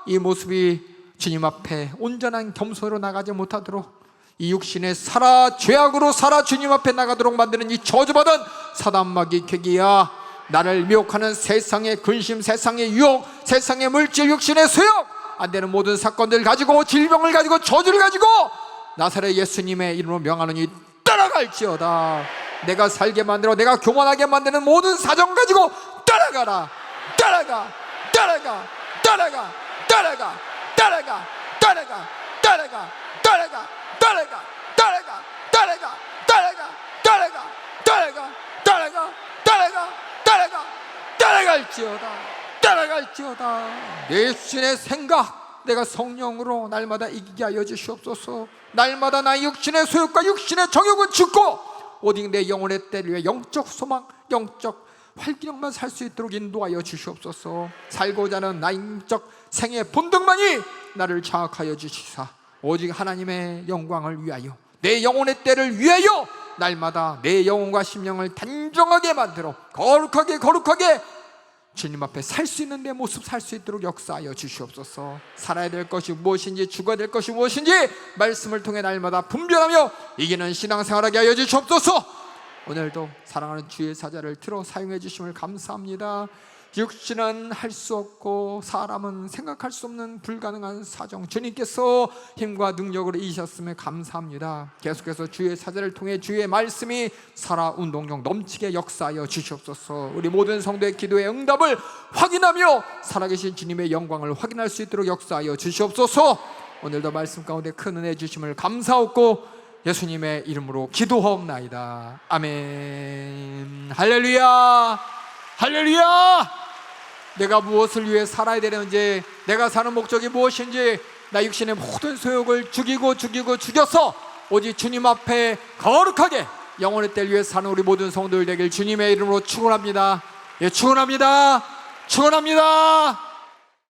이 모습이 주님 앞에 온전한 겸손으로 나가지 못하도록 이 육신에 살아 죄악으로 살아 주님 앞에 나가도록 만드는 이 저주받은 사단마귀 괴기야, 나를 미혹하는 세상의 근심, 세상의 유혹, 세상의 물질, 육신의 소욕, 안되는 모든 사건들 가지고 질병을 가지고 저주를 가지고 나사렛 예수님의 이름으로 명하노니 따라갈지어다. 내가 살게 만들어 내가 교만하게 만드는 모든 사정 가지고 따라가라. 따라가 따라가 따라가 따라가 따라가 따라가 따라가 따라가 따라가 따라가 따라가 따라가 따라가 따라가 따라가 따라가 따라가 따라갈지어다. 따라갈지어다. 내 육신의 생각 내가 성령으로 날마다 이기게 하여 주시옵소서. 날마다 나의 육신의 소욕과 육신의 정욕은 죽고 오직 내 영혼의 때를 위해 영적 소망, 영적 활기력만 살 수 있도록 인도하여 주시옵소서. 살고자 하는 나의 영적 생의 본능만이 나를 장악하여 주시사 오직 하나님의 영광을 위하여 내 영혼의 때를 위하여 날마다 내 영혼과 심령을 단정하게 만들어 거룩하게 주님 앞에 살 수 있는 내 모습 살 수 있도록 역사하여 주시옵소서. 살아야 될 것이 무엇인지 죽어야 될 것이 무엇인지 말씀을 통해 날마다 분별하며 이기는 신앙생활하게 하여 주시옵소서. 오늘도 사랑하는 주의 사자를 들어 사용해 주심을 감사합니다. 육신은 할 수 없고 사람은 생각할 수 없는 불가능한 사정, 주님께서 힘과 능력으로 이기셨음에 감사합니다. 계속해서 주의 사자를 통해 주의 말씀이 살아 운동력 넘치게 역사하여 주시옵소서. 우리 모든 성도의 기도의 응답을 확인하며 살아계신 주님의 영광을 확인할 수 있도록 역사하여 주시옵소서. 오늘도 말씀 가운데 큰 은혜 주심을 감사하고 예수님의 이름으로 기도하옵나이다. 아멘. 할렐루야, 할렐루야. 내가 무엇을 위해 살아야 되는지, 내가 사는 목적이 무엇인지, 나 육신의 모든 소욕을 죽여서 오직 주님 앞에 거룩하게 영혼의 때를 위해 사는 우리 모든 성도들 되길 주님의 이름으로 축원합니다. 예, 축원합니다. 축원합니다.